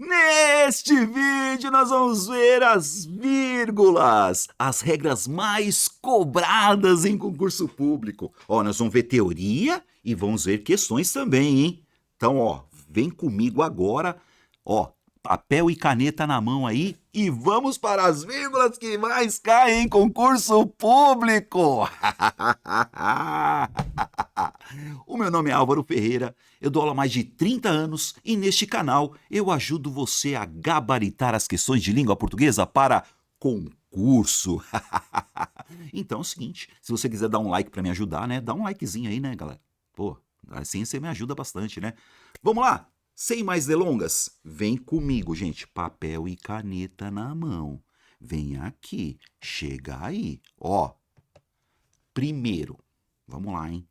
Neste vídeo nós vamos ver as vírgulas, as regras mais cobradas em concurso público. Ó, nós vamos ver teoria e vamos ver questões também, hein? Então, ó, vem comigo agora, ó, papel e caneta na mão aí e vamos para as vírgulas que mais caem em concurso público. O meu nome é Álvaro Ferreira, eu dou aula há mais de 30 anos e neste canal eu ajudo você a gabaritar as questões de língua portuguesa para concurso. Então é o seguinte, se você quiser dar um like para me ajudar, né? Dá um likezinho aí, né, galera? Pô, assim você me ajuda bastante, né? Vamos lá? Sem mais delongas, vem comigo, gente. Papel e caneta na mão. Vem aqui, chega aí. Ó, primeiro, vamos lá, hein?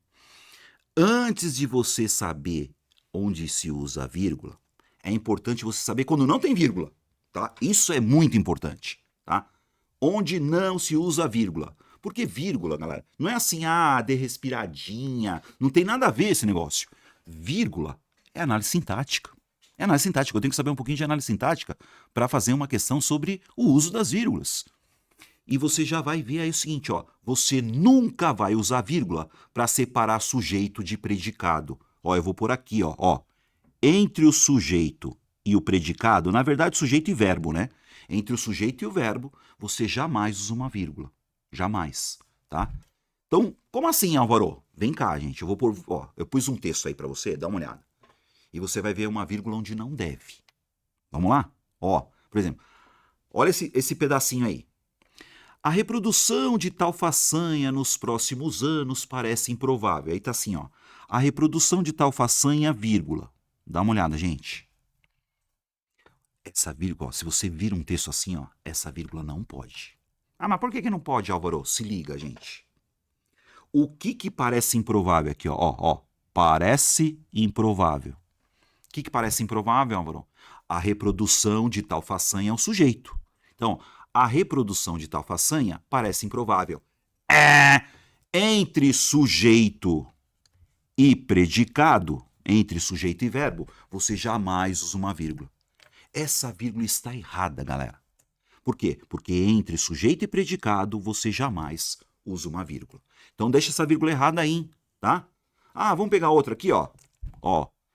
Antes de você saber onde se usa a vírgula, é importante você saber quando não tem vírgula, tá? Isso é muito importante, tá? Onde não se usa a vírgula. Porque vírgula, galera, não é assim, dê respiradinha, não tem nada a ver esse negócio. Vírgula é análise sintática. É análise sintática, eu tenho que saber um pouquinho de análise sintática para fazer uma questão sobre o uso das vírgulas. E você já vai ver aí o seguinte, ó, você nunca vai usar vírgula para separar sujeito de predicado. Ó, eu vou por aqui, ó. Entre o sujeito e o predicado, na verdade sujeito e verbo, né? Entre o sujeito e o verbo, você jamais usa uma vírgula. Jamais, tá? Então, como assim, Álvaro? Vem cá, gente, eu vou pôr, ó, eu pus um texto aí para você, dá uma olhada. E você vai ver uma vírgula onde não deve. Vamos lá? Ó, por exemplo, olha esse pedacinho aí. A reprodução de tal façanha nos próximos anos parece improvável. Aí tá assim, ó. A reprodução de tal façanha, vírgula. Dá uma olhada, gente. Essa vírgula, ó, se você vira um texto assim, ó, essa vírgula não pode. Mas por que não pode, Álvaro? Se liga, gente. O que parece improvável aqui, ó? Parece improvável. O que parece improvável, Álvaro? A reprodução de tal façanha é o sujeito. Então, a reprodução de tal façanha parece improvável. Entre sujeito e predicado, entre sujeito e verbo, você jamais usa uma vírgula. Essa vírgula está errada, galera. Por quê? Porque entre sujeito e predicado, você jamais usa uma vírgula. Então, deixa essa vírgula errada aí, tá? Vamos pegar outra aqui, ó.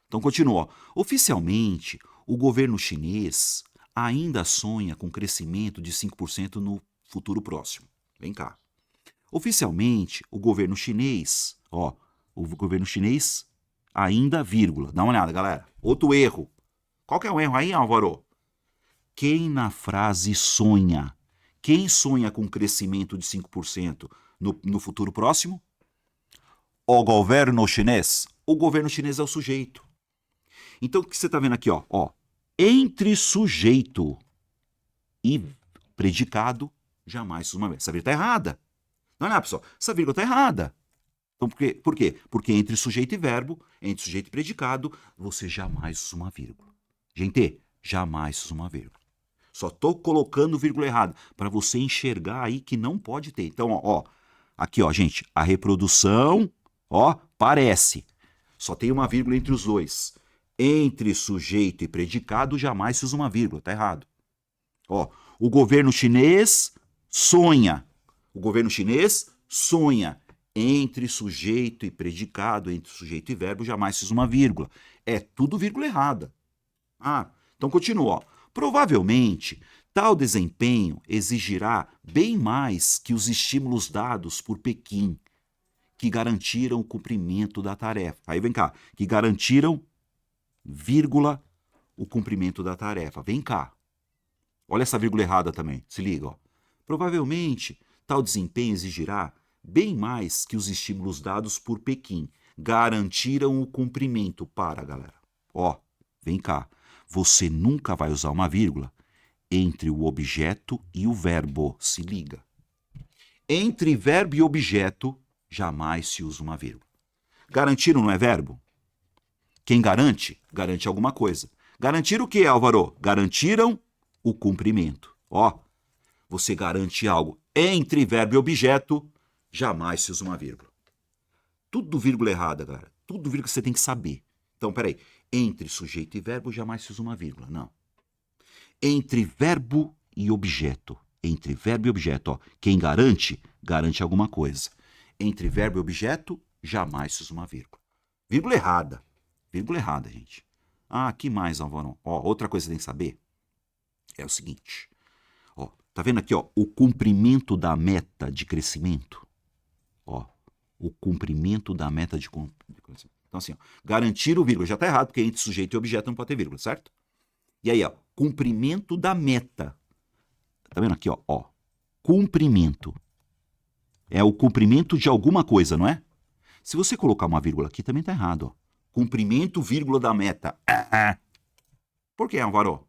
Então, continua. Oficialmente, o governo chinês ainda sonha com crescimento de 5% no futuro próximo. Vem cá. Oficialmente, o governo chinês, ainda, vírgula. Dá uma olhada, galera. Outro erro. Qual que é o erro aí, Álvaro? Quem na frase sonha? Quem sonha com crescimento de 5% no futuro próximo? O governo chinês. O governo chinês é o sujeito. Então, o que você está vendo aqui, ó? Entre sujeito e predicado, jamais uma vez. Essa vírgula está errada. Não, pessoal. Essa vírgula está errada. Então, por quê? Porque entre sujeito e verbo, entre sujeito e predicado, você jamais usa uma vírgula. Gente, jamais usa uma vírgula. Só estou colocando vírgula errada para você enxergar aí que não pode ter. Então, aqui, gente, a reprodução, parece. Só tem uma vírgula entre os dois. Entre sujeito e predicado, jamais se usa uma vírgula, tá errado. O governo chinês sonha. O governo chinês sonha. Entre sujeito e predicado, entre sujeito e verbo, jamais se usa uma vírgula. É tudo vírgula errada. Então continua. Provavelmente, tal desempenho exigirá bem mais que os estímulos dados por Pequim, que garantiram o cumprimento da tarefa. Aí vem cá, que garantiram, vírgula, o cumprimento da tarefa. Vem cá. Olha essa vírgula errada também. Se liga, ó. Provavelmente, tal desempenho exigirá bem mais que os estímulos dados por Pequim garantiram o cumprimento para, galera. Vem cá. Você nunca vai usar uma vírgula entre o objeto e o verbo. Se liga. Entre verbo e objeto, jamais se usa uma vírgula. Garantiram não é verbo? Quem garante, garante alguma coisa. Garantir o que, Álvaro? Garantiram o cumprimento. Você garante algo entre verbo e objeto, jamais se usa uma vírgula. Tudo vírgula errada, galera. Tudo vírgula que você tem que saber. Então, peraí. Entre sujeito e verbo, jamais se usa uma vírgula. Não. Entre verbo e objeto. Entre verbo e objeto. Ó. Quem garante, garante alguma coisa. Entre verbo e objeto, jamais se usa uma vírgula. Vírgula errada. Vírgula errada, gente. Ah, que mais, Alvaro? Ó, outra coisa que você tem que saber é o seguinte. Ó, tá vendo aqui, ó, o cumprimento da meta de crescimento? Ó, o cumprimento da meta de crescimento. Então, assim, ó, garantir o vírgula. Já tá errado, porque entre sujeito e objeto não pode ter vírgula, certo? E aí, ó, cumprimento da meta. Tá vendo aqui, ó? Cumprimento. É o cumprimento de alguma coisa, não é? Se você colocar uma vírgula aqui, também tá errado, ó. Cumprimento, vírgula da meta. Por que, Alvaro?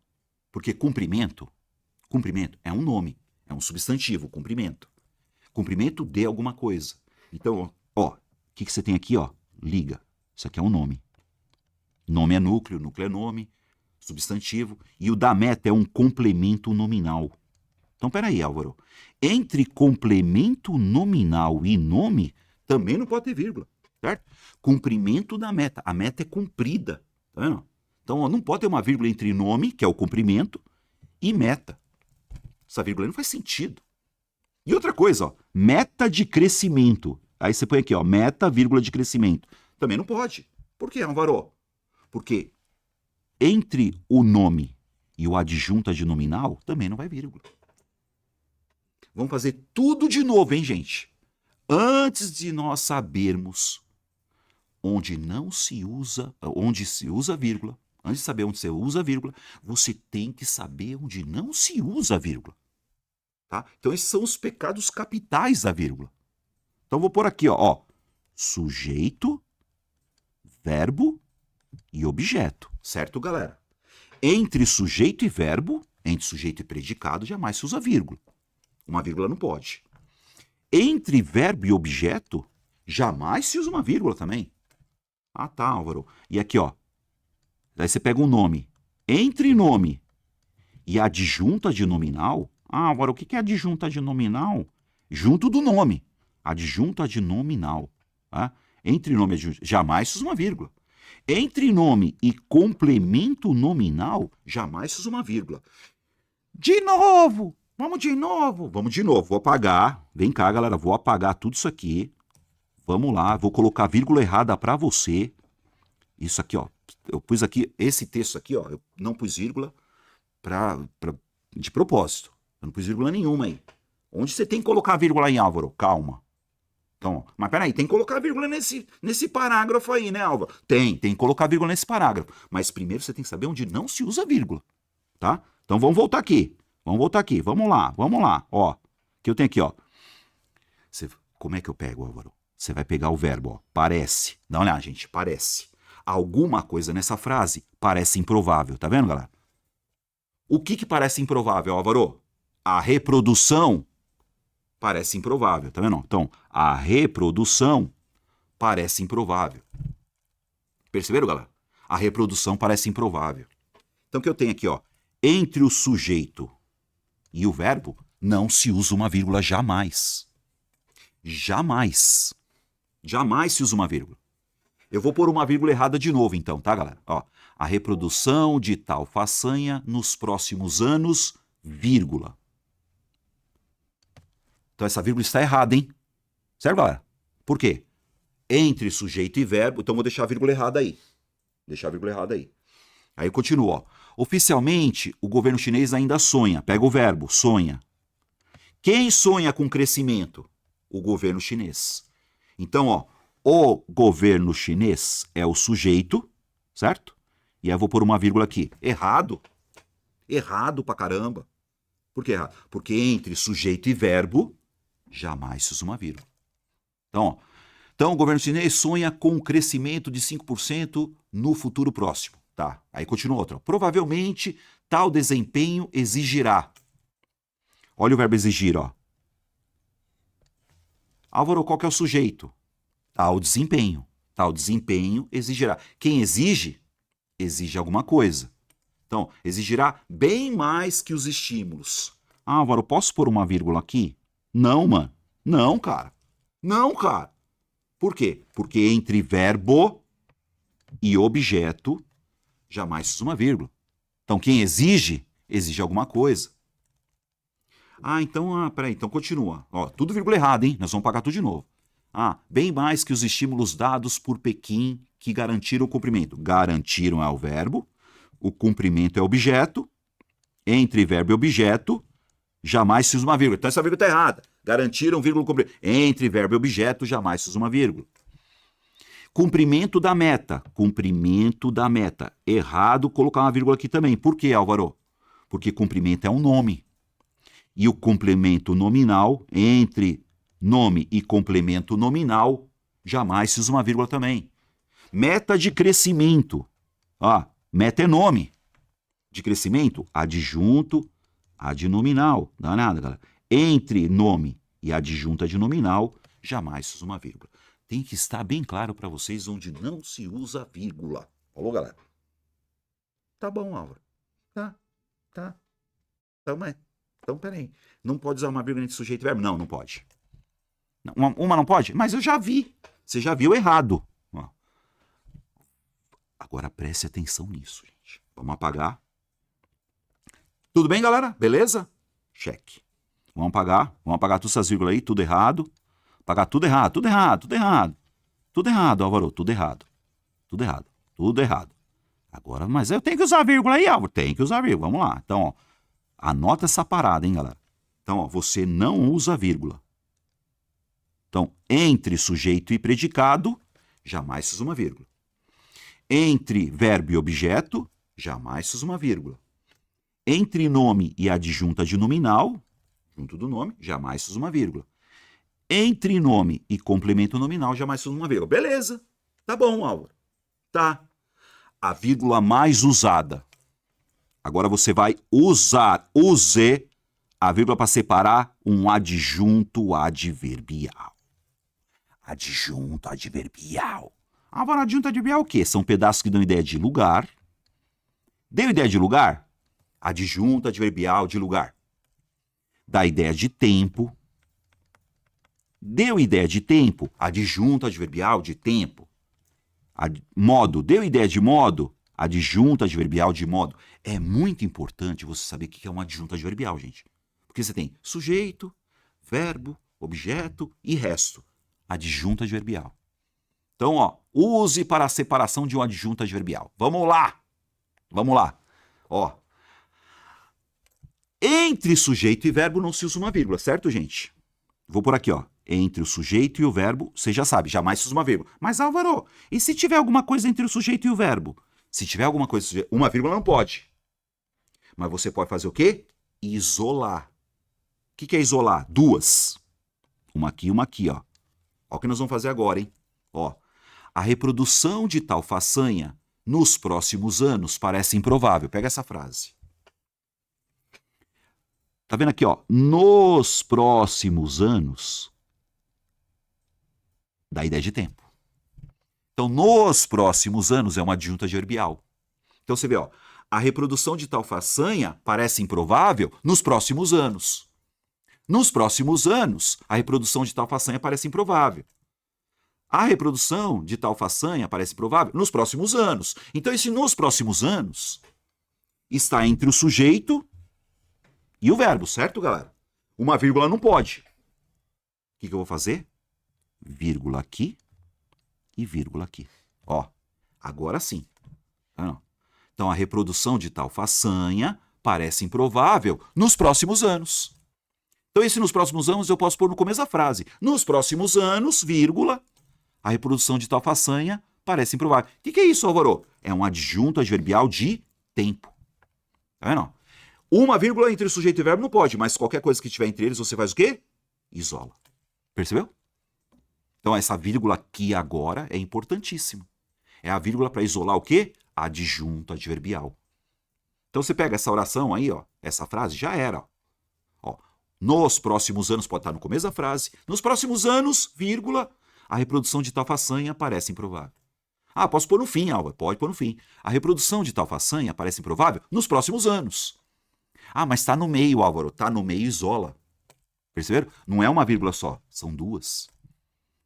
Porque cumprimento é um nome, é um substantivo, cumprimento. Cumprimento de alguma coisa. Então, ó, o que você tem aqui, ó? Liga. Isso aqui é um nome. Nome é núcleo, núcleo é nome, substantivo. E o da meta é um complemento nominal. Então, peraí, Álvaro. Entre complemento nominal e nome, também não pode ter vírgula, certo? Cumprimento da meta. A meta é cumprida, tá vendo? Então, ó, não pode ter uma vírgula entre nome, que é o cumprimento, e meta. Essa vírgula aí não faz sentido. E outra coisa, ó, meta de crescimento. Aí você põe aqui, ó, meta, vírgula de crescimento. Também não pode. Por quê, Álvaro? Porque entre o nome e o adjunto adnominal, também não vai vírgula. Vamos fazer tudo de novo, hein, gente? Antes de nós sabermos onde se usa vírgula, antes de saber onde você usa vírgula, você tem que saber onde não se usa vírgula. Tá? Então, esses são os pecados capitais da vírgula. Então, vou pôr aqui, ó, sujeito, verbo e objeto. Certo, galera? Entre sujeito e verbo, entre sujeito e predicado, jamais se usa vírgula. Uma vírgula não pode. Entre verbo e objeto, jamais se usa uma vírgula também. Ah, tá, Álvaro. E aqui, ó. Daí você pega um nome. Entre nome e adjunta de nominal. Ah, Álvaro, o que é adjunta de nominal? Junto do nome. Adjunta de nominal. Tá? Entre nome e adjunta, jamais se usa uma vírgula. Entre nome e complemento nominal, jamais se usa uma vírgula. De novo! Vamos de novo. Vamos de novo. Vou apagar. Vem cá, galera. Vou apagar tudo isso aqui. Vamos lá. Vou colocar vírgula errada para você. Isso aqui, ó. Eu pus aqui, esse texto aqui, ó. Eu não pus vírgula de propósito. Eu não pus vírgula nenhuma aí. Onde você tem que colocar vírgula aí, Álvaro? Calma. Então, mas peraí, tem que colocar vírgula nesse parágrafo aí, né, Álvaro? Tem que colocar vírgula nesse parágrafo. Mas primeiro você tem que saber onde não se usa vírgula. Tá? Então vamos voltar aqui. Vamos lá. Ó, que eu tenho aqui, ó. Como é que eu pego, Álvaro? Você vai pegar o verbo, ó. Parece. Dá uma olhada, gente. Parece. Alguma coisa nessa frase parece improvável. Tá vendo, galera? O que parece improvável, Álvaro? A reprodução parece improvável. Tá vendo? Então, a reprodução parece improvável. Perceberam, galera? A reprodução parece improvável. Então, o que eu tenho aqui, ó. Entre o sujeito e o verbo, não se usa uma vírgula jamais. Jamais. Jamais se usa uma vírgula. Eu vou pôr uma vírgula errada de novo, então, tá, galera? Ó, a reprodução de tal façanha nos próximos anos, vírgula. Então, essa vírgula está errada, hein? Certo, galera? Por quê? Entre sujeito e verbo, então vou deixar a vírgula errada aí. Aí eu continuo, ó. Oficialmente, o governo chinês ainda sonha. Pega o verbo, sonha. Quem sonha com crescimento? O governo chinês. Então, ó, o governo chinês é o sujeito, certo? E aí eu vou pôr uma vírgula aqui. Errado. Errado pra caramba. Por que errado? Porque entre sujeito e verbo, jamais se usa uma vírgula. Então, o governo chinês sonha com um crescimento de 5% no futuro próximo. Tá, aí continua outra. Provavelmente, tal desempenho exigirá. Olha o verbo exigir, ó. Álvaro, qual que é o sujeito? Tal desempenho. Tal desempenho exigirá. Quem exige? Exige alguma coisa. Então, exigirá bem mais que os estímulos. Ah, Álvaro, posso pôr uma vírgula aqui? Não, mano. Não, cara. Por quê? Porque entre verbo e objeto jamais se usa uma vírgula. Então, quem exige exige alguma coisa. Peraí, então continua. Ó, tudo vírgula errada, hein? Nós vamos pagar tudo de novo. Bem mais que os estímulos dados por Pequim que garantiram o cumprimento. Garantiram é o verbo, o cumprimento é o objeto, entre verbo e objeto, jamais se usa uma vírgula. Então essa vírgula está errada. Garantiram, vírgula, cumprimento. Entre verbo e objeto, jamais se usa uma vírgula. Cumprimento da meta. Cumprimento da meta. Errado colocar uma vírgula aqui também. Por quê, Álvaro? Porque cumprimento é um nome. E o complemento nominal, entre nome e complemento nominal, jamais se usa uma vírgula também. Meta de crescimento. Meta é nome. De crescimento, adjunto, adnominal. Não dá nada, galera. Entre nome e adjunto adnominal, jamais se usa uma vírgula. Tem que estar bem claro para vocês onde não se usa vírgula. Falou, galera? Tá bom, Álvaro. Tá. Então, peraí. Não pode usar uma vírgula entre sujeito e verbo? Não pode. Uma não pode? Mas eu já vi. Você já viu errado. Agora preste atenção nisso, gente. Vamos apagar. Tudo bem, galera? Beleza? Cheque. Vamos apagar todas essas vírgulas aí, tudo errado. Apagar tudo errado. Tudo errado, Álvaro, tudo errado. Agora, mas eu tenho que usar vírgula aí, Álvaro? Tem que usar vírgula, vamos lá. Então, anota essa parada, hein, galera? Então, você não usa vírgula. Então, entre sujeito e predicado, jamais se usa uma vírgula. Entre verbo e objeto, jamais se usa uma vírgula. Entre nome e adjunto adnominal, junto do nome, jamais se usa uma vírgula. Entre nome e complemento nominal, jamais se usa uma vírgula. Beleza. Tá bom, Álvaro. Tá. A vírgula mais usada. Agora você vai usar, use a vírgula para separar um adjunto adverbial. Adjunto adverbial. Álvaro, adjunto adverbial é o quê? São pedaços que dão ideia de lugar. Deu ideia de lugar? Adjunto adverbial de lugar. Dá ideia de tempo. Deu ideia de tempo? Adjunto adverbial de tempo. Modo. Deu ideia de modo? Adjunto adverbial de modo. É muito importante você saber o que é um adjunto adverbial, gente. Porque você tem sujeito, verbo, objeto e resto. Adjunto adverbial. Então, use para a separação de um adjunto adverbial. Vamos lá. Entre sujeito e verbo não se usa uma vírgula, certo, gente? Vou por aqui, Entre o sujeito e o verbo, você já sabe, jamais se usa uma vírgula. Mas, Álvaro, e se tiver alguma coisa entre o sujeito e o verbo? Se tiver alguma coisa, uma vírgula não pode. Mas você pode fazer o quê? Isolar. O que é isolar? Duas. Uma aqui e uma aqui, ó. Ó o que nós vamos fazer agora, hein? A reprodução de tal façanha nos próximos anos parece improvável. Pega essa frase. Tá vendo aqui, nos próximos anos, dá ideia de tempo. Então, nos próximos anos é uma adjunto adverbial. Então, você vê, a reprodução de tal façanha parece improvável nos próximos anos. Nos próximos anos, a reprodução de tal façanha parece improvável. A reprodução de tal façanha parece provável nos próximos anos. Então, esse nos próximos anos está entre o sujeito e o verbo, certo, galera? Uma vírgula não pode. O que eu vou fazer? Vírgula aqui e vírgula aqui. Agora sim. Então, a reprodução de tal façanha parece improvável nos próximos anos. Então, esse nos próximos anos eu posso pôr no começo da frase. Nos próximos anos, vírgula, a reprodução de tal façanha parece improvável. O que é isso, Álvaro? É um adjunto adverbial de tempo. Tá vendo? Uma vírgula entre o sujeito e o verbo não pode, mas qualquer coisa que tiver entre eles, você faz o quê? Isola. Percebeu? Então, essa vírgula aqui agora é importantíssima. É a vírgula para isolar o quê? Adjunto adverbial. Então, você pega essa oração aí, essa frase, já era. Nos próximos anos, pode estar no começo da frase. Nos próximos anos, vírgula, a reprodução de tal façanha parece improvável. Posso pôr no fim, Álvaro. Pode pôr no fim. A reprodução de tal façanha parece improvável nos próximos anos. Mas está no meio, Álvaro. Está no meio, isola. Perceberam? Não é uma vírgula só, são duas.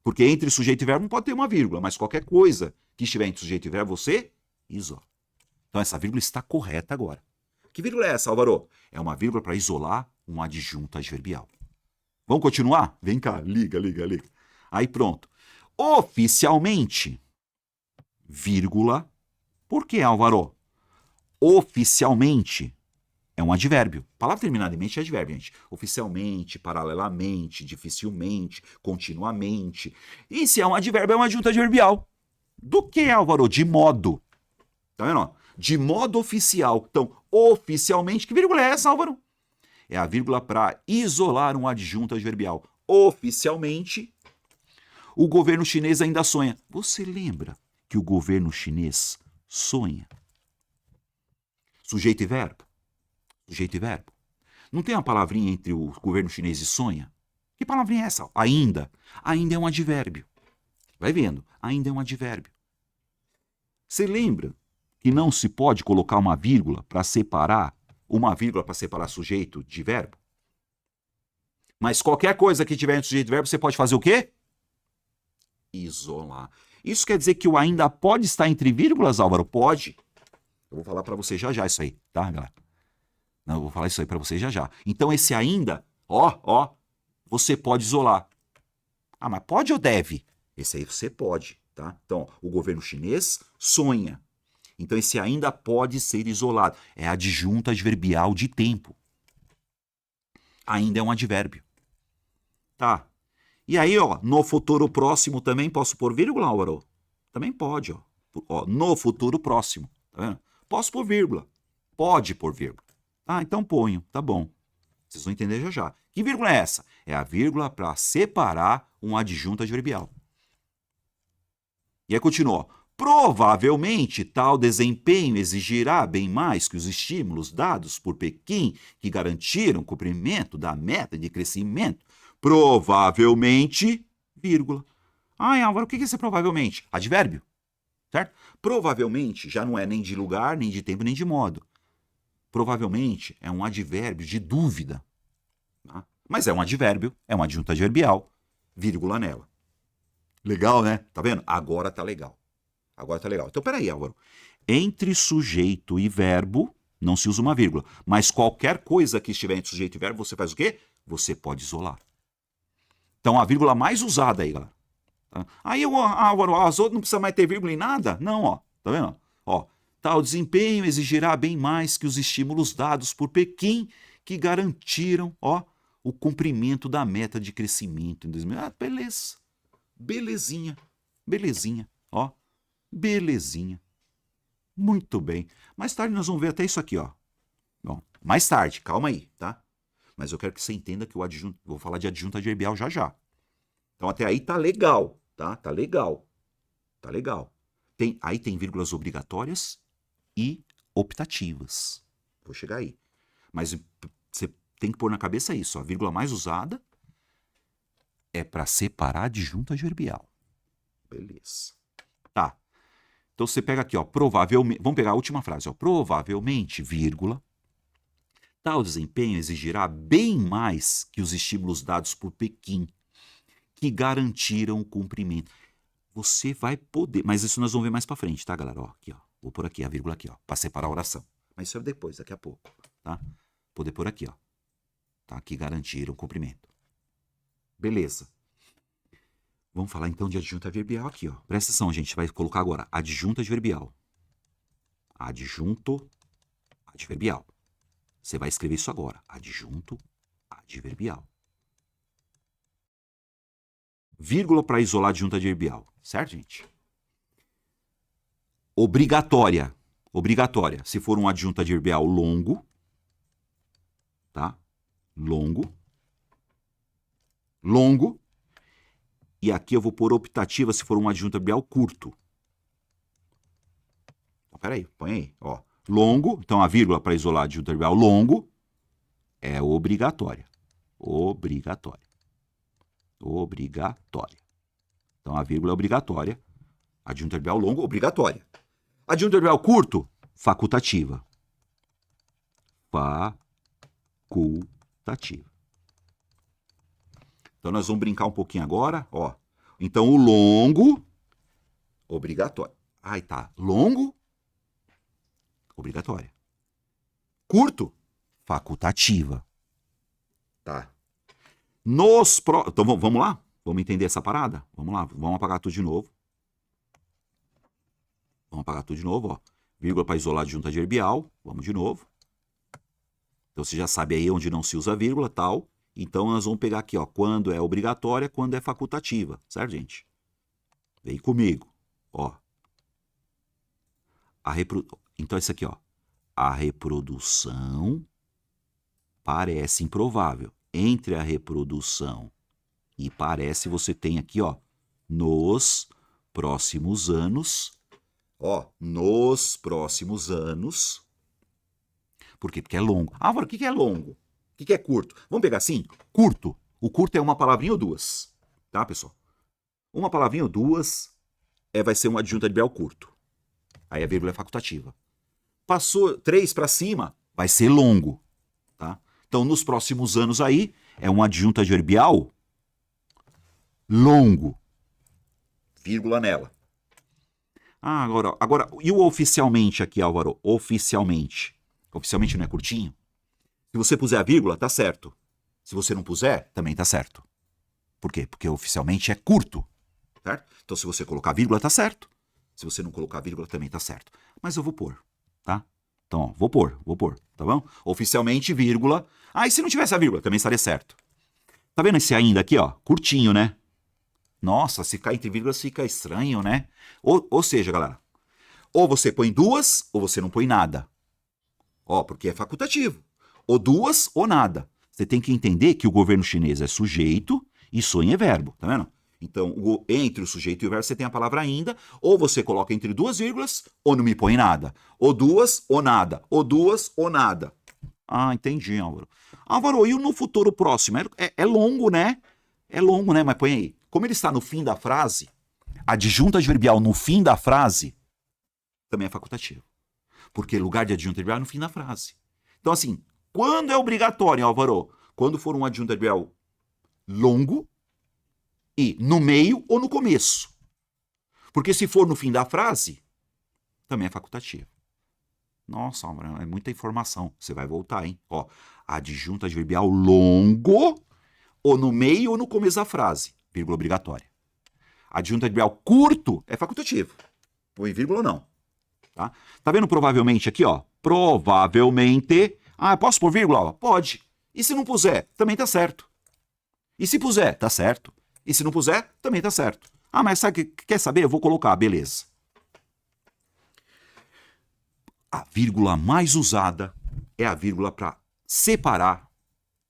Porque entre sujeito e verbo não pode ter uma vírgula, mas qualquer coisa que estiver entre sujeito e verbo, você isola. Então, essa vírgula está correta agora. Que vírgula é essa, Álvaro? É uma vírgula para isolar um adjunto adverbial. Vamos continuar? Vem cá, liga. Aí pronto. Oficialmente, vírgula. Por que, Álvaro? Oficialmente é um advérbio. Palavra terminada em mente é advérbio, gente. Oficialmente, paralelamente, dificilmente, continuamente. E se é um advérbio, é um adjunto adverbial. Do que, Álvaro? De modo. Tá vendo? De modo oficial. Então, oficialmente, que vírgula é essa, Álvaro? É a vírgula para isolar um adjunto adverbial. Oficialmente, o governo chinês ainda sonha. Você lembra que o governo chinês sonha? Sujeito e verbo. Sujeito e verbo. Não tem uma palavrinha entre o governo chinês e sonha? Que palavrinha é essa? Ainda. Ainda é um advérbio. Vai vendo. Ainda é um advérbio. Você lembra que não se pode colocar uma vírgula para separar sujeito de verbo? Mas qualquer coisa que tiver entre sujeito e verbo, você pode fazer o quê? Isolar. Isso quer dizer que o ainda pode estar entre vírgulas, Álvaro? Pode. Eu vou falar para você já isso aí, tá, galera? Não, eu vou falar isso aí para você já. Então esse ainda, você pode isolar. Ah, mas pode ou deve? Esse aí você pode, tá? Então, o governo chinês sonha. Então esse ainda pode ser isolado. É adjunto adverbial de tempo. Ainda é um advérbio. Tá? E aí, no futuro próximo também posso pôr vírgula, Álvaro? Também pode, no futuro próximo. Tá vendo? Posso pôr vírgula. Pode pôr vírgula. Ah, então ponho. Tá bom. Vocês vão entender já. Que vírgula é essa? É a vírgula para separar um adjunto adverbial. E aí continua. Provavelmente, tal desempenho exigirá bem mais que os estímulos dados por Pequim, que garantiram o cumprimento da meta de crescimento. Provavelmente, vírgula. Ai, Álvaro, o que é esse provavelmente? Advérbio, certo? Provavelmente já não é nem de lugar, nem de tempo, nem de modo. Provavelmente é um advérbio de dúvida. Tá? Mas é um advérbio, é uma adjunta adverbial, vírgula nela. Legal, né? Tá vendo? Agora tá legal. Então, peraí, Álvaro. Entre sujeito e verbo, não se usa uma vírgula. Mas qualquer coisa que estiver entre sujeito e verbo, você faz o quê? Você pode isolar. Então, a vírgula mais usada aí, galera. Tá? Aí, Álvaro, as outras não precisa mais ter vírgula em nada? Não, Tá vendo? Tal desempenho exigirá bem mais que os estímulos dados por Pequim, que garantiram, o cumprimento da meta de crescimento em 2000. Ah, beleza. Belezinha. Belezinha. Muito bem. Mais tarde nós vamos ver até isso aqui, Bom, mais tarde, calma aí, tá? Mas eu quero que você entenda que o adjunto, vou falar de adjunto adverbial já. Então até aí tá legal, tá? Tá legal. Aí tem vírgulas obrigatórias e optativas. Vou chegar aí. Mas você tem que pôr na cabeça isso, a vírgula mais usada é para separar adjunto adverbial. Beleza. Tá. Então você pega aqui, provavelmente, vamos pegar a última frase, provavelmente, vírgula, tal desempenho exigirá bem mais que os estímulos dados por Pequim, que garantiram o cumprimento. Você vai poder, mas isso nós vamos ver mais para frente, tá, galera? Aqui, vou pôr aqui a vírgula aqui, para separar a oração. Mas isso é depois, daqui a pouco, tá? Poder pôr aqui, tá? Que garantiram o cumprimento. Beleza. Vamos falar então de adjunto adverbial aqui, Presta atenção, gente. Vai colocar agora adjunto adverbial. Adjunto adverbial. Você vai escrever isso agora. Adjunto adverbial. Vírgula para isolar adjunto adverbial. Certo, gente? Obrigatória. Se for um adjunto adverbial longo, tá? Longo. E aqui eu vou pôr optativa se for um adjunto adverbial curto. Peraí, põe aí. Longo, então a vírgula para isolar adjunto adverbial longo é obrigatória. Então a vírgula é obrigatória. Adjunto adverbial longo, obrigatória. Adjunto adverbial curto, facultativa. Então nós vamos brincar um pouquinho agora, Então o longo, obrigatório. Longo, obrigatória. Curto, facultativa. Tá. Então vamos lá? Vamos entender essa parada? Vamos lá, vamos apagar tudo de novo. Vamos apagar tudo de novo, ó. Vírgula para isolar de junta adverbial. Vamos de novo. Então você já sabe aí onde não se usa vírgula, tal. Então nós vamos pegar aqui, ó, quando é obrigatória, quando é facultativa, certo, gente? Vem comigo, ó. Então isso aqui, ó. A reprodução parece improvável. Entre a reprodução e parece, você tem aqui, ó, nos próximos anos. Ó, nos próximos anos. Por quê? Porque é longo. Ah, agora, o que é longo? O que é curto? Vamos pegar assim? Curto. O curto é uma palavrinha ou duas. Tá, pessoal? Uma palavrinha ou duas vai ser um adjunto adverbial curto. Aí a vírgula é facultativa. Passou 3 para cima, vai ser longo. Tá? Então, nos próximos anos aí, é um adjunto adverbial longo. Vírgula nela. Ah, agora, e o oficialmente aqui, Álvaro? Oficialmente. Oficialmente não é curtinho? Se você puser a vírgula, tá certo. Se você não puser, também tá certo. Por quê? Porque oficialmente é curto. Certo? Então, se você colocar vírgula, tá certo. Se você não colocar vírgula, também tá certo. Mas eu vou pôr, tá? Então, ó, vou pôr, tá bom? Oficialmente, vírgula. Ah, e se não tivesse a vírgula, também estaria certo. Tá vendo esse ainda aqui, ó? Curtinho, né? Nossa, se ficar entre vírgulas fica estranho, né? Ou seja, galera, ou você põe duas, ou você não põe nada. Ó, porque é facultativo. Ou duas, ou nada. Você tem que entender que o governo chinês é sujeito e sonho é verbo, tá vendo? Então, entre o sujeito e o verbo você tem a palavra ainda, ou você coloca entre duas vírgulas, ou não me põe nada. Ou duas, ou nada. Ou duas, ou nada. Ah, entendi, Álvaro. Álvaro, e no futuro próximo? É longo, né? É longo, né? Mas põe aí. Como ele está no fim da frase, adjunto adverbial no fim da frase também é facultativo. Porque lugar de adjunto adverbial é no fim da frase. Então, assim, quando é obrigatório, Álvaro? Quando for um adjunto adverbial longo e no meio ou no começo. Porque se for no fim da frase, também é facultativo. Nossa, Álvaro, é muita informação. Você vai voltar, hein? Ó, adjunto adverbial longo ou no meio ou no começo da frase. Vírgula obrigatória. Adjunto adverbial curto é facultativo. Põe vírgula ou não. Tá vendo provavelmente aqui, ó? Provavelmente. Ah, posso pôr vírgula? Pode. E se não puser? Também tá certo. E se puser? Tá certo. E se não puser? Também tá certo. Ah, mas sabe, quer saber? Eu vou colocar, beleza. A vírgula mais usada é a vírgula para separar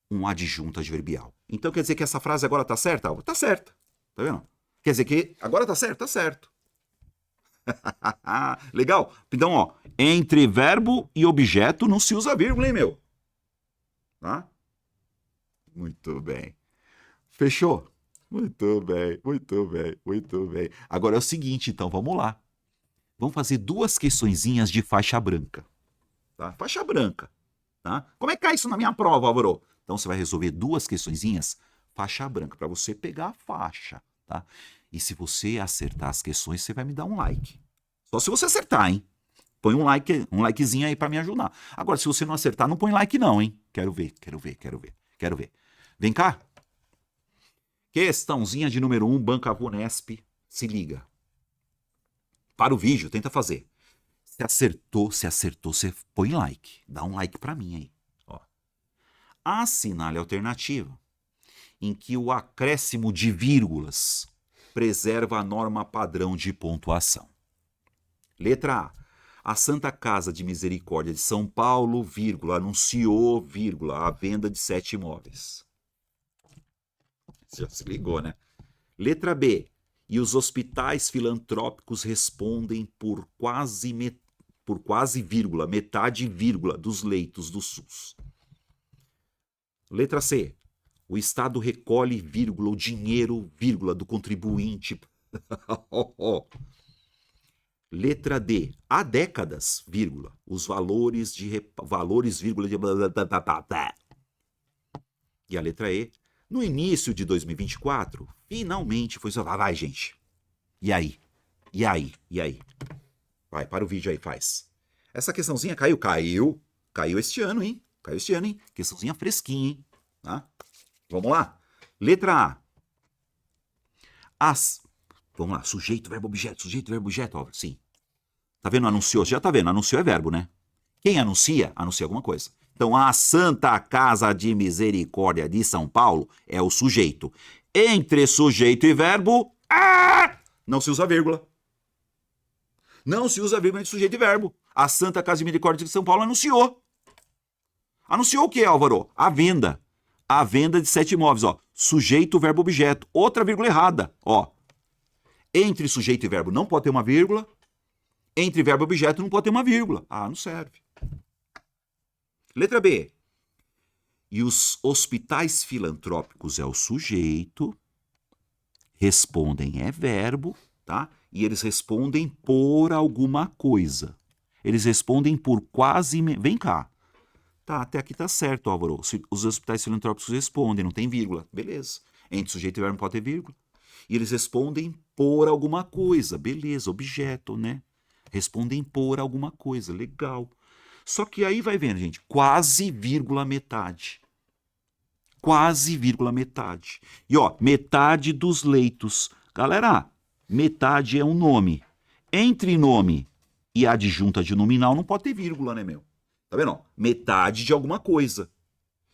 um adjunto adverbial. Então quer dizer que essa frase agora tá certa? Tá certa. Tá vendo? Quer dizer que agora tá certo? Tá certo. Legal? Então, ó, entre verbo e objeto não se usa vírgula, hein, meu? Tá? Muito bem. Fechou? Muito bem, muito bem, muito bem. Agora é o seguinte, então, vamos lá. Vamos fazer duas questõezinhas de faixa branca. Tá? Faixa branca. Tá? Como é que cai isso na minha prova, Álvaro? Então você vai resolver duas questõezinhas faixa branca, para você pegar a faixa. Tá? E se você acertar as questões, você vai me dar um like. Só se você acertar, hein? Põe um likezinho aí para me ajudar. Agora, se você não acertar, não põe like não, hein? Quero ver. Vem cá. Questãozinha de número 1, Banca Vunesp. Se liga. Para o vídeo, tenta fazer. Se acertou, você põe like. Dá um like para mim aí. Ó. Assinale a alternativa em que o acréscimo de vírgulas preserva a norma padrão de pontuação. Letra A. A Santa Casa de Misericórdia de São Paulo, vírgula, anunciou, vírgula, a venda de 7 imóveis. Você já se ligou, né? Letra B. E os hospitais filantrópicos respondem por quase, vírgula, metade, vírgula, dos leitos do SUS. Letra C. O Estado recolhe, vírgula, o dinheiro, vírgula, do contribuinte. Letra D. Há décadas, vírgula, os valores, vírgula, de... E a letra E. No início de 2024, finalmente foi... Vai, gente. E aí? Vai, para o vídeo aí, faz. Essa questãozinha caiu? Caiu. Caiu este ano, hein? Questãozinha fresquinha, hein? Tá? Vamos lá. Letra A. Vamos lá. Sujeito, verbo, objeto. Ó, sim. Tá vendo? Anunciou. Já tá vendo? Anunciou é verbo, né? Quem anuncia? Anuncia alguma coisa. Então, a Santa Casa de Misericórdia de São Paulo é o sujeito. Entre sujeito e verbo, não se usa vírgula. Não se usa vírgula entre sujeito e verbo. A Santa Casa de Misericórdia de São Paulo anunciou. Anunciou o que, Álvaro? A venda. A venda de 7 imóveis, ó. Sujeito, verbo, objeto. Outra vírgula errada, ó. Entre sujeito e verbo não pode ter uma vírgula. Entre verbo e objeto não pode ter uma vírgula. Não serve. Letra B. E os hospitais filantrópicos é o sujeito. Respondem é verbo, tá? E eles respondem por alguma coisa. Eles respondem por quase... Vem cá. Tá, até aqui tá certo, Álvaro. Os hospitais filantrópicos respondem, não tem vírgula. Beleza. Entre sujeito e verbo não pode ter vírgula. E eles respondem por alguma coisa. Beleza, objeto, né? Respondem por alguma coisa. Legal. Só que aí vai vendo, gente. Quase vírgula metade. Quase vírgula metade. E ó, metade dos leitos. Galera, metade é um nome. Entre nome e adjunta de nominal não pode ter vírgula, né, meu? Tá vendo? Ó, metade de alguma coisa.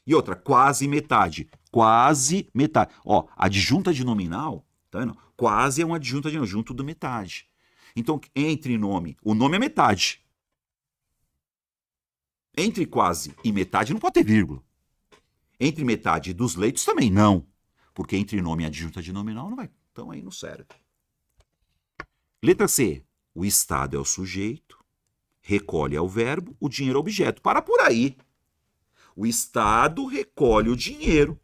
E outra, quase metade. Quase metade. Ó, adjunta de nominal, tá vendo? Quase é uma adjunta de junto do metade. Então, entre nome, o nome é metade. Entre quase e metade não pode ter vírgula. Entre metade dos leitos também não. Porque entre nome e adjunta de nominal não vai. Então aí não serve. Letra C. O Estado é o sujeito. Recolhe é o verbo. O dinheiro é o objeto. Para por aí. O Estado recolhe o dinheiro.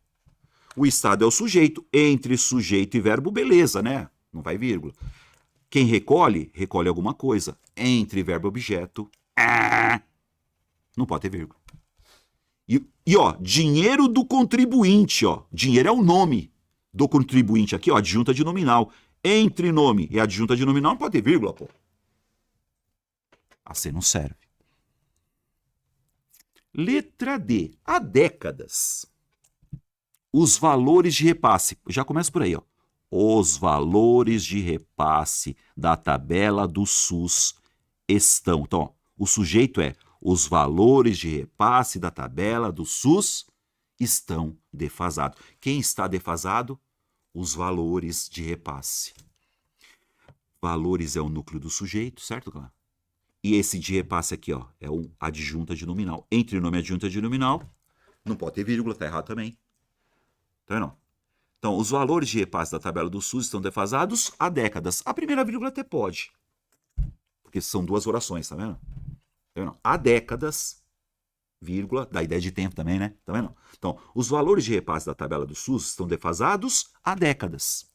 O Estado é o sujeito. Entre sujeito e verbo, beleza, né? Não vai vírgula. Quem recolhe, recolhe alguma coisa. Entre verbo e objeto, não pode ter vírgula. E ó, dinheiro do contribuinte, ó. Dinheiro é o nome do contribuinte aqui, ó, adjunta de nominal. Entre nome e adjunta de nominal não pode ter vírgula, pô. Assim não serve. Letra D. Há décadas. Os valores de repasse. Já começa por aí, ó. Os valores de repasse da tabela do SUS estão. Então, ó, o sujeito é os valores de repasse da tabela do SUS estão defasados. Quem está defasado? Os valores de repasse. Valores é o núcleo do sujeito, certo, galera? E esse de repasse aqui, ó, é o adjunta de nominal. Entre nome e adjunta de nominal, não pode ter vírgula, tá errado também. Tá vendo? Então, os valores de repasse da tabela do SUS estão defasados há décadas. A primeira vírgula até pode, porque são duas orações, tá vendo? Tá vendo? Há décadas, vírgula, dá ideia de tempo também, né? Tá vendo? Então, os valores de repasse da tabela do SUS estão defasados há décadas.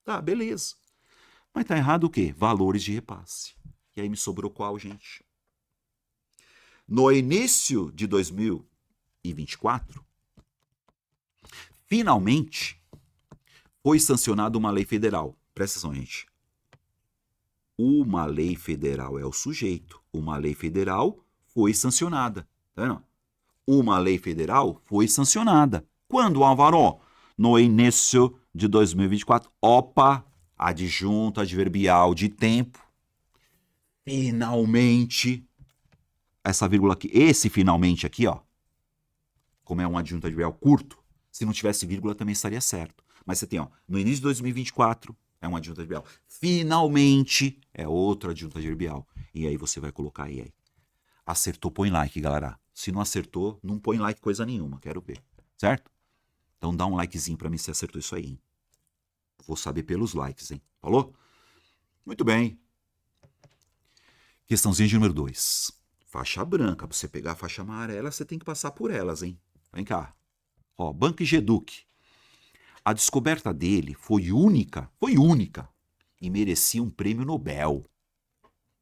Tá, beleza. Mas tá errado o quê? Valores de repasse. E aí me sobrou qual, gente? No início de 2024, finalmente foi sancionada uma lei federal. Presta atenção, gente. Uma lei federal é o sujeito. Uma lei federal foi sancionada. Tá vendo? Uma lei federal foi sancionada. Quando, Álvaro? No início de 2024. Opa, adjunto adverbial de tempo. Finalmente, essa vírgula aqui, esse finalmente aqui, ó, como é um adjunto adverbial curto, se não tivesse vírgula também estaria certo. Mas você tem, ó, no início de 2024 é um adjunto adverbial. Finalmente é outro adjunto adverbial. E aí você vai colocar aí. Acertou, põe like, galera. Se não acertou, não põe like coisa nenhuma, quero ver. Certo? Então dá um likezinho pra mim se acertou isso aí, hein? Vou saber pelos likes, hein? Falou? Muito bem. Questãozinha de número 2. Faixa branca. Pra você pegar a faixa amarela, você tem que passar por elas, hein? Vem cá. Ó, Banco Geduc. A descoberta dele foi única, e merecia um prêmio Nobel.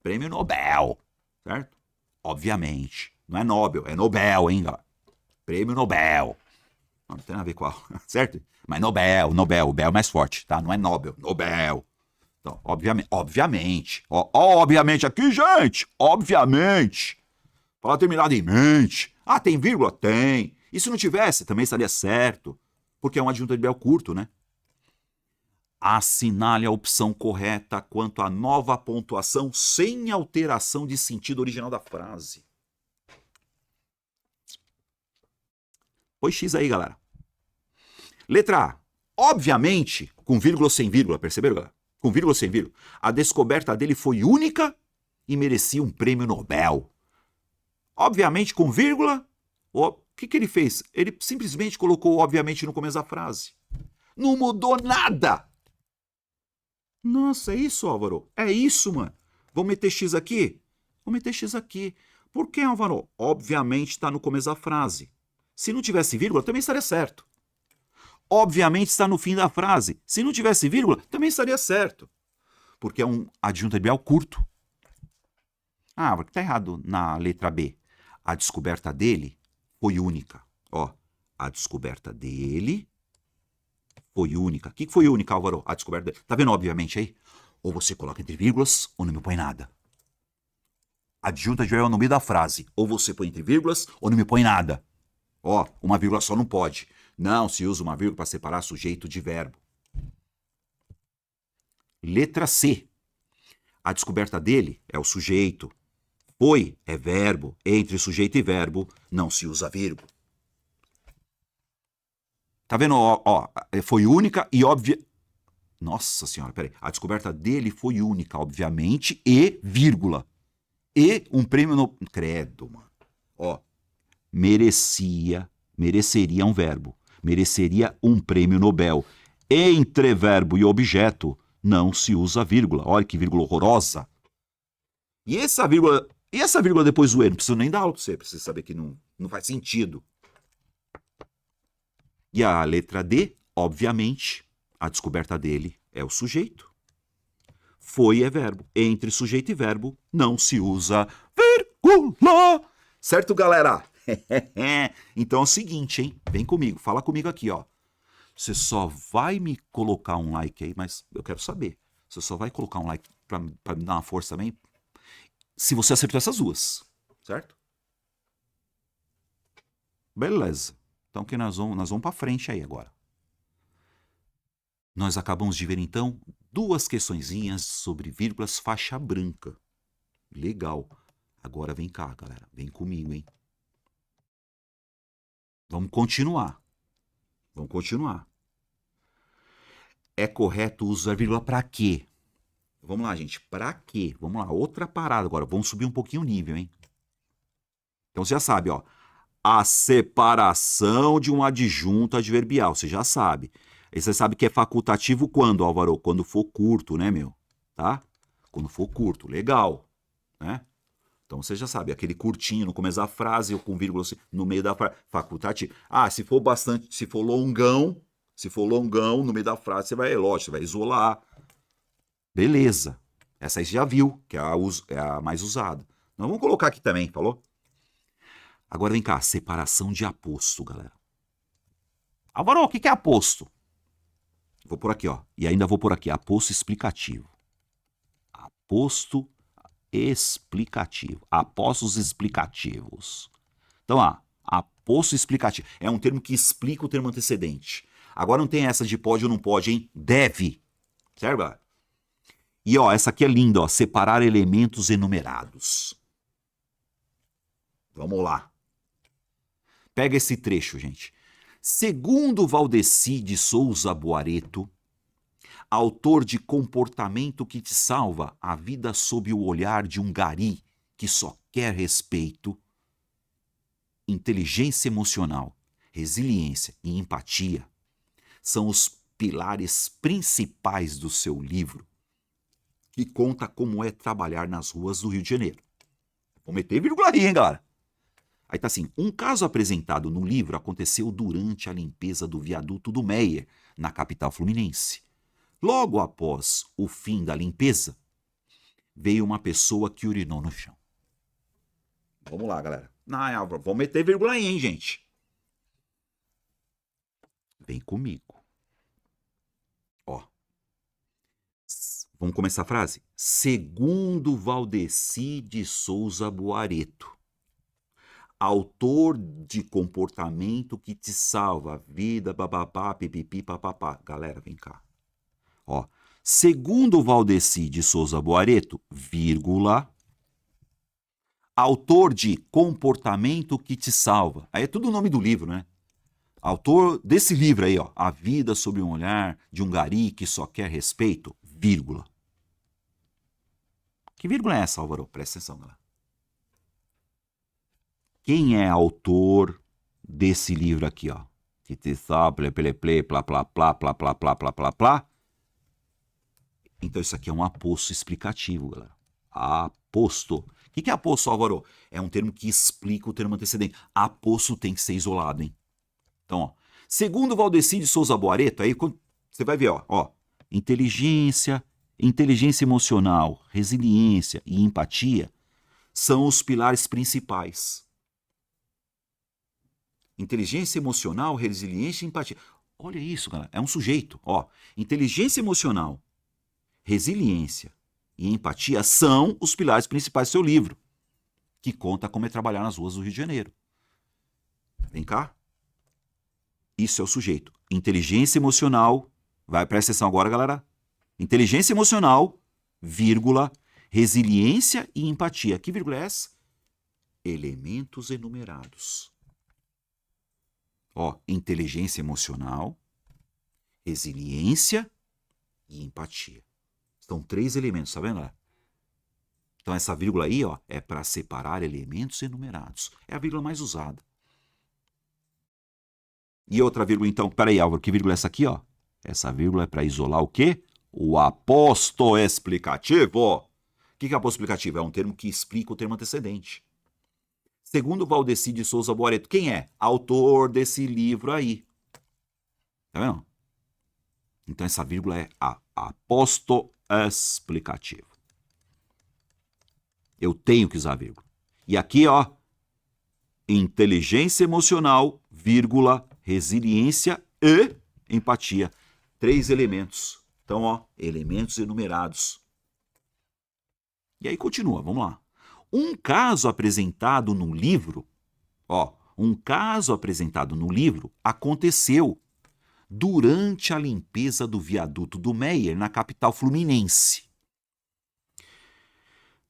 Prêmio Nobel, certo? Obviamente. Não é Nobel, é Nobel, hein, galera? Prêmio Nobel. Não tem nada a ver com qual, certo? Mas Nobel, o Bel é mais forte, tá? Não é Nobel, Nobel. Então, obviamente. Obviamente aqui, gente, obviamente. Palavra terminada em mente. Ah, tem vírgula? Tem. E se não tivesse, também estaria certo. Porque é um adjunto adverbial curto, né? Assinale a opção correta quanto à nova pontuação sem alteração de sentido original da frase. Põe X aí, galera. Letra A. Obviamente, com vírgula ou sem vírgula, perceberam, galera? Com vírgula ou sem vírgula. A descoberta dele foi única e merecia um prêmio Nobel. Obviamente, com vírgula. O que ele fez? Ele simplesmente colocou obviamente no começo da frase. Não mudou nada. Nossa, é isso, Álvaro? É isso, mano. Vamos meter X aqui? Vou meter X aqui. Por que, Álvaro? Obviamente está no começo da frase. Se não tivesse vírgula, também estaria certo. Obviamente está no fim da frase. Se não tivesse vírgula, também estaria certo. Porque é um adjunto adverbial curto. Ah, está errado na letra B. A descoberta dele foi única. Ó, a descoberta dele foi única. O que foi única, Álvaro? A descoberta dele. Tá vendo, obviamente, aí? Ou você coloca entre vírgulas, ou não me põe nada. Adjunto adverbial no meio da frase. Ou você põe entre vírgulas, ou não me põe nada. Ó, uma vírgula só não pode. Não se usa uma vírgula para separar sujeito de verbo. Letra C. A descoberta dele é o sujeito. Foi é verbo. Entre sujeito e verbo não se usa vírgula. Tá vendo? Ó, foi única e óbvia. Nossa senhora, peraí. A descoberta dele foi única, obviamente, e vírgula. E um prêmio no. Credo, mano. Ó. Mereceria um verbo. Mereceria um prêmio Nobel. Entre verbo e objeto não se usa vírgula. Olha que vírgula horrorosa. E essa vírgula depois do E? Não preciso nem dar aula pra você saber que não faz sentido. E a letra D, obviamente, a descoberta dele é o sujeito. Foi é verbo. Entre sujeito e verbo não se usa vírgula. Certo, galera? Então é o seguinte, hein? Vem comigo, fala comigo aqui, ó. Você só vai me colocar um like aí, mas eu quero saber. Você só vai colocar um like pra me dar uma força também se você acertou essas duas, certo? Beleza. Então que nós vamos para frente aí agora. Nós acabamos de ver então duas questõezinhas sobre vírgulas faixa branca. Legal. Agora vem cá, galera. Vem comigo, hein? Vamos continuar. É correto usar vírgula para quê? Vamos lá, gente. Para quê? Vamos lá. Outra parada agora. Vamos subir um pouquinho o nível, hein? Então você já sabe, ó. A separação de um adjunto adverbial. Você já sabe. E você sabe que é facultativo quando, Álvaro? Quando for curto, né, meu? Tá? Quando for curto. Legal. Né? Então você já sabe, aquele curtinho no começo da frase ou com vírgula no meio da frase, facultativo. Ah, se for longão no meio da frase, lógico, você vai isolar. Beleza. Essa aí você já viu, que é a mais usada. Nós vamos colocar aqui também, falou? Agora vem cá, separação de aposto, galera. Álvaro, o que é aposto? Vou por aqui, ó. E ainda vou por aqui, aposto explicativo. Aposto explicativo. Apostos explicativos. Então, aposto explicativo. É um termo que explica o termo antecedente. Agora não tem essa de pode ou não pode, hein? Deve. Certo, galera? E, ó, essa aqui é linda, ó. Separar elementos enumerados. Vamos lá. Pega esse trecho, gente. Segundo Valdeci de Souza Boareto, autor de Comportamento que te salva, a vida sob o olhar de um gari que só quer respeito, inteligência emocional, resiliência e empatia são os pilares principais do seu livro, que conta como é trabalhar nas ruas do Rio de Janeiro. Vou meter vírgula aí, hein, galera? Aí tá assim, um caso apresentado no livro aconteceu durante a limpeza do viaduto do Meier, na capital fluminense. Logo após o fim da limpeza, veio uma pessoa que urinou no chão. Vamos lá, galera. Não, vamos meter vírgula aí, hein, gente? Vem comigo. Ó. Vamos começar a frase? Segundo Valdeci de Souza Boareto. autor de comportamento que te salva a vida, bababá, pipipi, papapá. Galera, vem cá. Ó, segundo Valdeci de Souza Boareto, vírgula, autor de comportamento que te salva. Aí é tudo o nome do livro, né? Autor desse livro aí, ó, A Vida Sob um Olhar de um Gari que Só Quer Respeito, vírgula. Que vírgula é essa, Álvaro? Presta atenção, galera. Quem é autor desse livro aqui, ó? Que te salva, plá, plá, plá, plá, plá, plá, plá, plá, plá. Então isso aqui é um aposto explicativo, galera. Aposto. O que é aposto, Álvaro? É um termo que explica o termo antecedente. Aposto tem que ser isolado, hein? Então, ó, segundo Valdeci de Souza Boareto, aí você vai ver, ó, inteligência emocional, resiliência e empatia são os pilares principais. Inteligência emocional, resiliência e empatia. Olha isso, galera, é um sujeito, ó. Inteligência emocional, resiliência e empatia são os pilares principais do seu livro, que conta como é trabalhar nas ruas do Rio de Janeiro. Vem cá. Isso é o sujeito. Inteligência emocional, vai prestar atenção agora, galera. Inteligência emocional, vírgula, resiliência e empatia. Que vírgula é essa? Elementos enumerados. Ó, inteligência emocional, resiliência e empatia. São 3 elementos, tá vendo lá? Então essa vírgula aí, ó, é para separar elementos enumerados. É a vírgula mais usada. E outra vírgula, então, peraí, Álvaro, que vírgula é essa aqui, ó? Essa vírgula é para isolar o quê? O aposto explicativo. O que é aposto explicativo? É um termo que explica o termo antecedente. Segundo Valdeci de Souza Boareto, quem é? Autor desse livro aí. Tá vendo? Então essa vírgula é a aposto explicativo. Eu tenho que usar a vírgula. E aqui, ó, inteligência emocional, vírgula, resiliência e empatia. 3 elementos. Então, ó, elementos enumerados. E aí continua, vamos lá. Um caso apresentado no livro, ó, aconteceu durante a limpeza do viaduto do Meier na capital fluminense.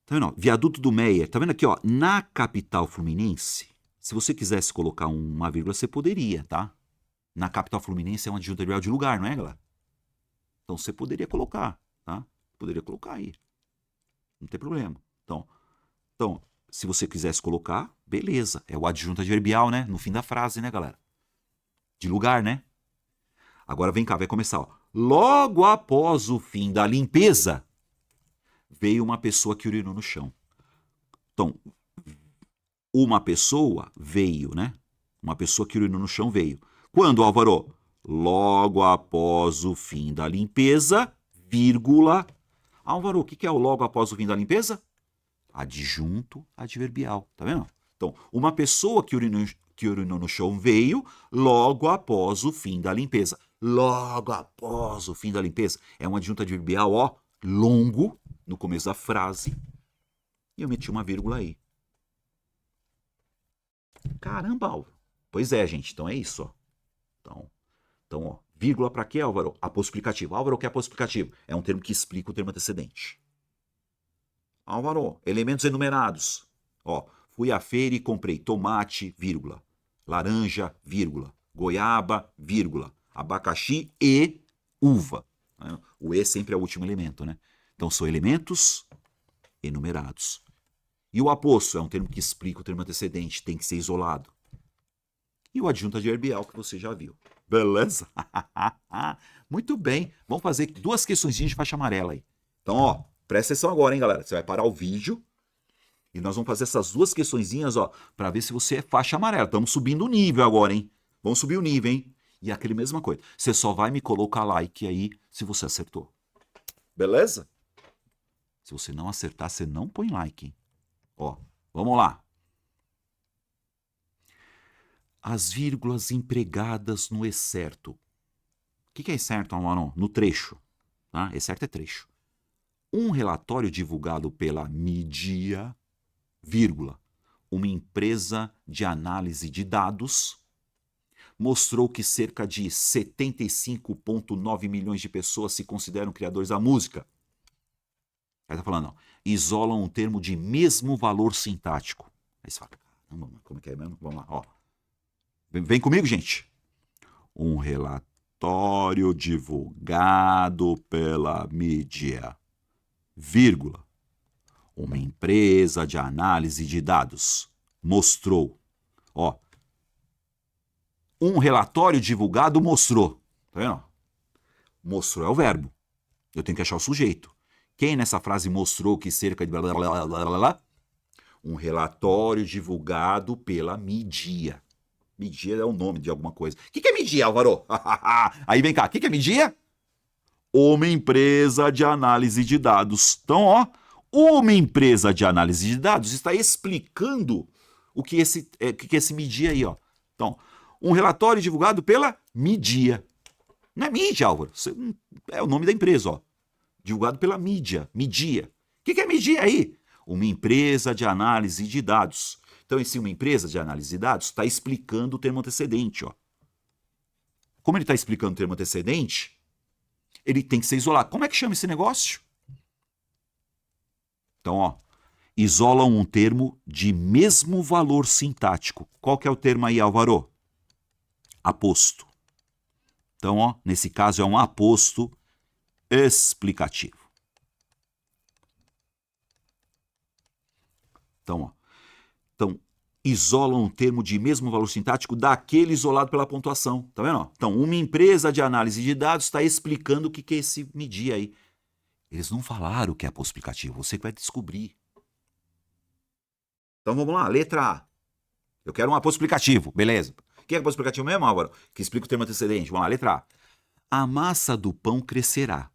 Tá vendo? Ó, viaduto do Meier, tá vendo aqui, ó, na capital fluminense? Se você quisesse colocar uma vírgula, você poderia, tá? Na capital fluminense é uma adjunta adverbial de lugar, não é, galera? Então você poderia colocar, tá? Poderia colocar aí. Não tem problema. Então, se você quisesse colocar, beleza. É o adjunto adverbial, né? No fim da frase, né, galera? De lugar, né? Agora vem cá, vai começar, ó. Logo após o fim da limpeza, veio uma pessoa que urinou no chão. Então, uma pessoa veio, né? Uma pessoa que urinou no chão veio. Quando, Álvaro? Logo após o fim da limpeza, vírgula. Álvaro, o que é o logo após o fim da limpeza? Adjunto adverbial, tá vendo? Então, uma pessoa que urinou no chão veio logo após o fim da limpeza. Logo após o fim da limpeza. É um adjunto adverbial, ó, longo, no começo da frase. E eu meti uma vírgula aí. Caramba, Álvaro. Pois é, gente. Então é isso, ó. Então, ó, vírgula para quê, Álvaro? Aposto explicativo. Álvaro, o que é aposto explicativo? É um termo que explica o termo antecedente. Álvaro, elementos enumerados. Ó, fui à feira e comprei tomate, vírgula, laranja, vírgula, goiaba, vírgula, abacaxi e uva. O e sempre é o último elemento, né? Então são elementos enumerados. E o aposto é um termo que explica o termo antecedente, tem que ser isolado. E o adjunto adverbial que você já viu. Beleza? Muito bem. Vamos fazer 2 questões de faixa amarela aí. Então, ó, presta atenção agora, hein, galera? Você vai parar o vídeo e nós vamos fazer essas 2 questõezinhas, ó, para ver se você é faixa amarela. Estamos subindo o nível agora, hein? Vamos subir o nível, hein? E aquele mesma coisa. Você só vai me colocar like aí se você acertou. Beleza? Se você não acertar, você não põe like, hein? Ó, vamos lá. As vírgulas empregadas no excerto. O que é excerto, Almanon? No trecho. Tá? Excerto é trecho. Um relatório divulgado pela mídia, vírgula, uma empresa de análise de dados mostrou que cerca de 75,9 milhões de pessoas se consideram criadores da música. Aí tá falando, ó, isolam um termo de mesmo valor sintático. Aí você fala, caramba, como é que é mesmo? Vamos lá, ó. Vem comigo, gente. Um relatório divulgado pela mídia, vírgula, uma empresa de análise de dados mostrou, ó, um relatório divulgado mostrou, tá vendo? Mostrou é o verbo, eu tenho que achar o sujeito. Quem nessa frase mostrou que cerca de blá, blá, blá, blá, blá, blá? Um relatório divulgado pela mídia. Mídia é o nome de alguma coisa. O que é mídia, Álvaro? Aí vem cá, o que é mídia? Uma empresa de análise de dados. Então, ó, uma empresa de análise de dados está explicando o que é esse mídia aí, ó. Então, um relatório divulgado pela mídia. Não é mídia, Álvaro. É o nome da empresa, ó. Divulgado pela mídia. Mídia. O que é mídia aí? Uma empresa de análise de dados. Então, esse uma empresa de análise de dados está explicando o termo antecedente, ó. Como ele está explicando o termo antecedente, ele tem que ser isolado. Como é que chama esse negócio? Então, ó, isolam um termo de mesmo valor sintático. Qual que é o termo aí, Álvaro? Aposto. Então, ó, nesse caso é um aposto explicativo. Então, isolam um termo de mesmo valor sintático daquele isolado pela pontuação. Tá vendo? Então, uma empresa de análise de dados está explicando o que é esse medir aí. Eles não falaram o que é aposto explicativo, você que vai descobrir. Então, vamos lá, letra A. Eu quero um aposto explicativo, beleza. O que é aposto explicativo mesmo, Álvaro? Que explica o termo antecedente. Vamos lá, letra A. A massa do pão crescerá,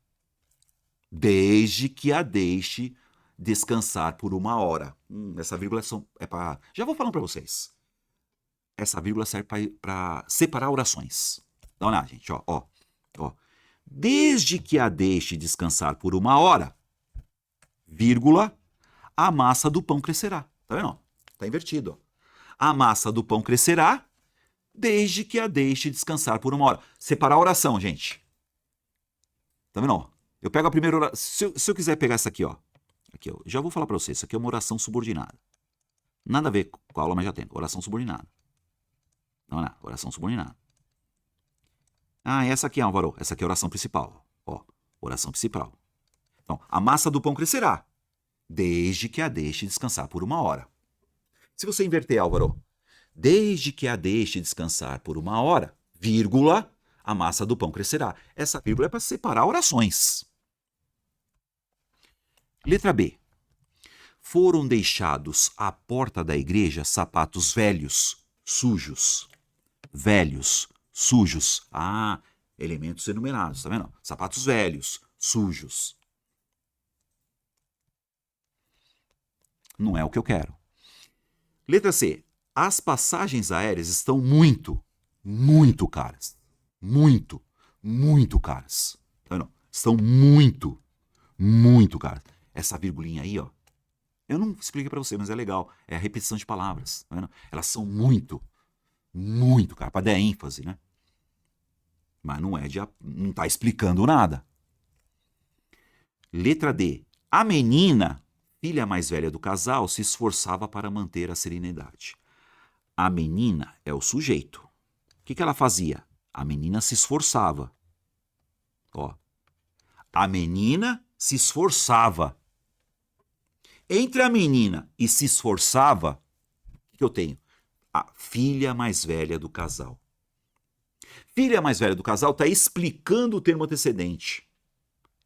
desde que a deixe descansar por 1 hora. Essa vírgula é para... Já vou falando para vocês. Essa vírgula serve para separar orações. Dá uma olhada, gente. Ó. Desde que a deixe descansar por 1 hora, vírgula, a massa do pão crescerá. Tá vendo? Tá invertido. Ó. A massa do pão crescerá desde que a deixe descansar por 1 hora. Separar a oração, gente. Tá vendo? Eu pego a primeira oração. Se eu quiser pegar essa aqui, ó. Aqui, ó. Já vou falar para vocês. Isso aqui é uma oração subordinada. Nada a ver com a aula, mas já tem. Oração subordinada. Não, oração subordinada. Ah, essa aqui, Álvaro. Essa aqui é a oração principal. Ó, oração principal. Então, a massa do pão crescerá, desde que a deixe descansar por 1 hora. Se você inverter, Álvaro, desde que a deixe descansar por 1 hora, vírgula, a massa do pão crescerá. Essa vírgula é para separar orações. Letra B. Foram deixados à porta da igreja sapatos velhos, sujos. Velhos, sujos. Ah, elementos enumerados, tá vendo? Sapatos velhos, sujos. Não é o que eu quero. Letra C. As passagens aéreas estão muito caras. Muito caras. Tá vendo? Estão muito caras. Essa virgulinha aí, ó. Eu não expliquei para você, mas é legal. É a repetição de palavras. Tá vendo? Elas são muito caras. Para dar ênfase, né? Mas não tá explicando nada. Letra D. A menina, filha mais velha do casal, se esforçava para manter a serenidade. A menina é o sujeito. O que ela fazia? A menina se esforçava. Ó. A menina se esforçava. Entre a menina e se esforçava, o que eu tenho? A filha mais velha do casal. Filha mais velha do casal está explicando o termo antecedente.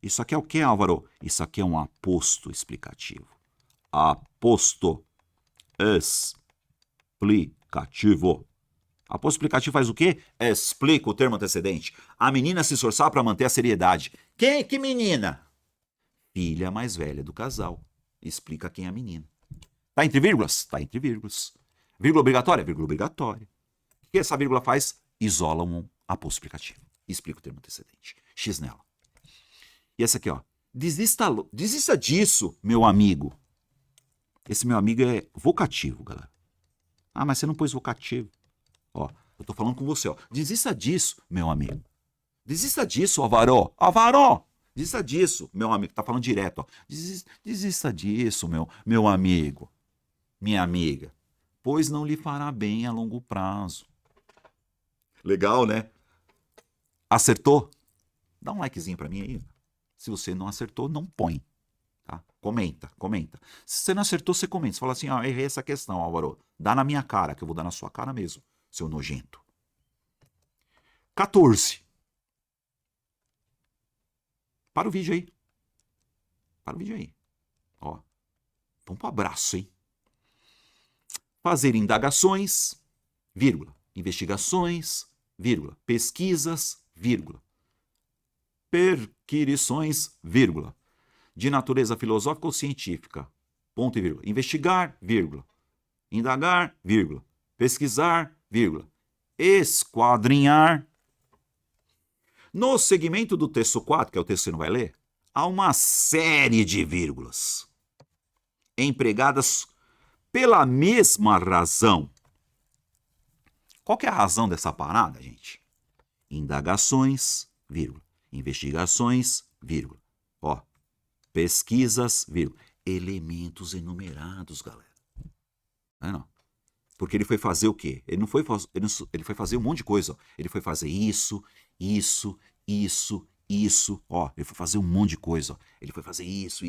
Isso aqui é o que, Álvaro? Isso aqui é um aposto explicativo. Aposto explicativo. Aposto explicativo faz o quê? Explica o termo antecedente. A menina se esforçava para manter a seriedade. Que menina? Filha mais velha do casal. Explica quem é a menina. Tá entre vírgulas? Tá entre vírgulas. Vírgula obrigatória? Vírgula obrigatória. O que essa vírgula faz? Isola um aposto explicativo. Explica o termo antecedente. X nela. E essa aqui, ó. Desista disso, meu amigo. Esse meu amigo é vocativo, galera. Ah, mas você não pôs vocativo. Ó, eu tô falando com você, ó. Desista disso, meu amigo. Desista disso, Alvaro. Alvaro! Desista disso, meu amigo. Tá falando direto, ó. Desista disso, meu amigo. Minha amiga. Pois não lhe fará bem a longo prazo. Legal, né? Acertou? Dá um likezinho pra mim aí. Se você não acertou, não põe. Tá? Comenta. Se você não acertou, você comenta. Você fala assim, errei essa questão, Álvaro. Dá na minha cara, que eu vou dar na sua cara mesmo, seu nojento. 14. Para o vídeo aí. Ó, vamos pro abraço, hein? Fazer indagações, vírgula, investigações, vírgula, pesquisas, vírgula, perquirições, vírgula, de natureza filosófica ou científica, ponto e vírgula, investigar, vírgula, indagar, vírgula, pesquisar, vírgula, esquadrinhar. No segmento do texto 4, que é o texto que você não vai ler, há uma série de vírgulas empregadas pela mesma razão. Qual que é a razão dessa parada, gente? Indagações, vírgula, investigações, vírgula, ó, pesquisas, vírgula, elementos enumerados, galera. Não. Porque ele foi fazer o quê? Ele foi fazer um monte de coisa. Ó. Ele foi fazer isso, ó. Ele foi fazer um monte de coisa. Ó. Ele foi fazer isso.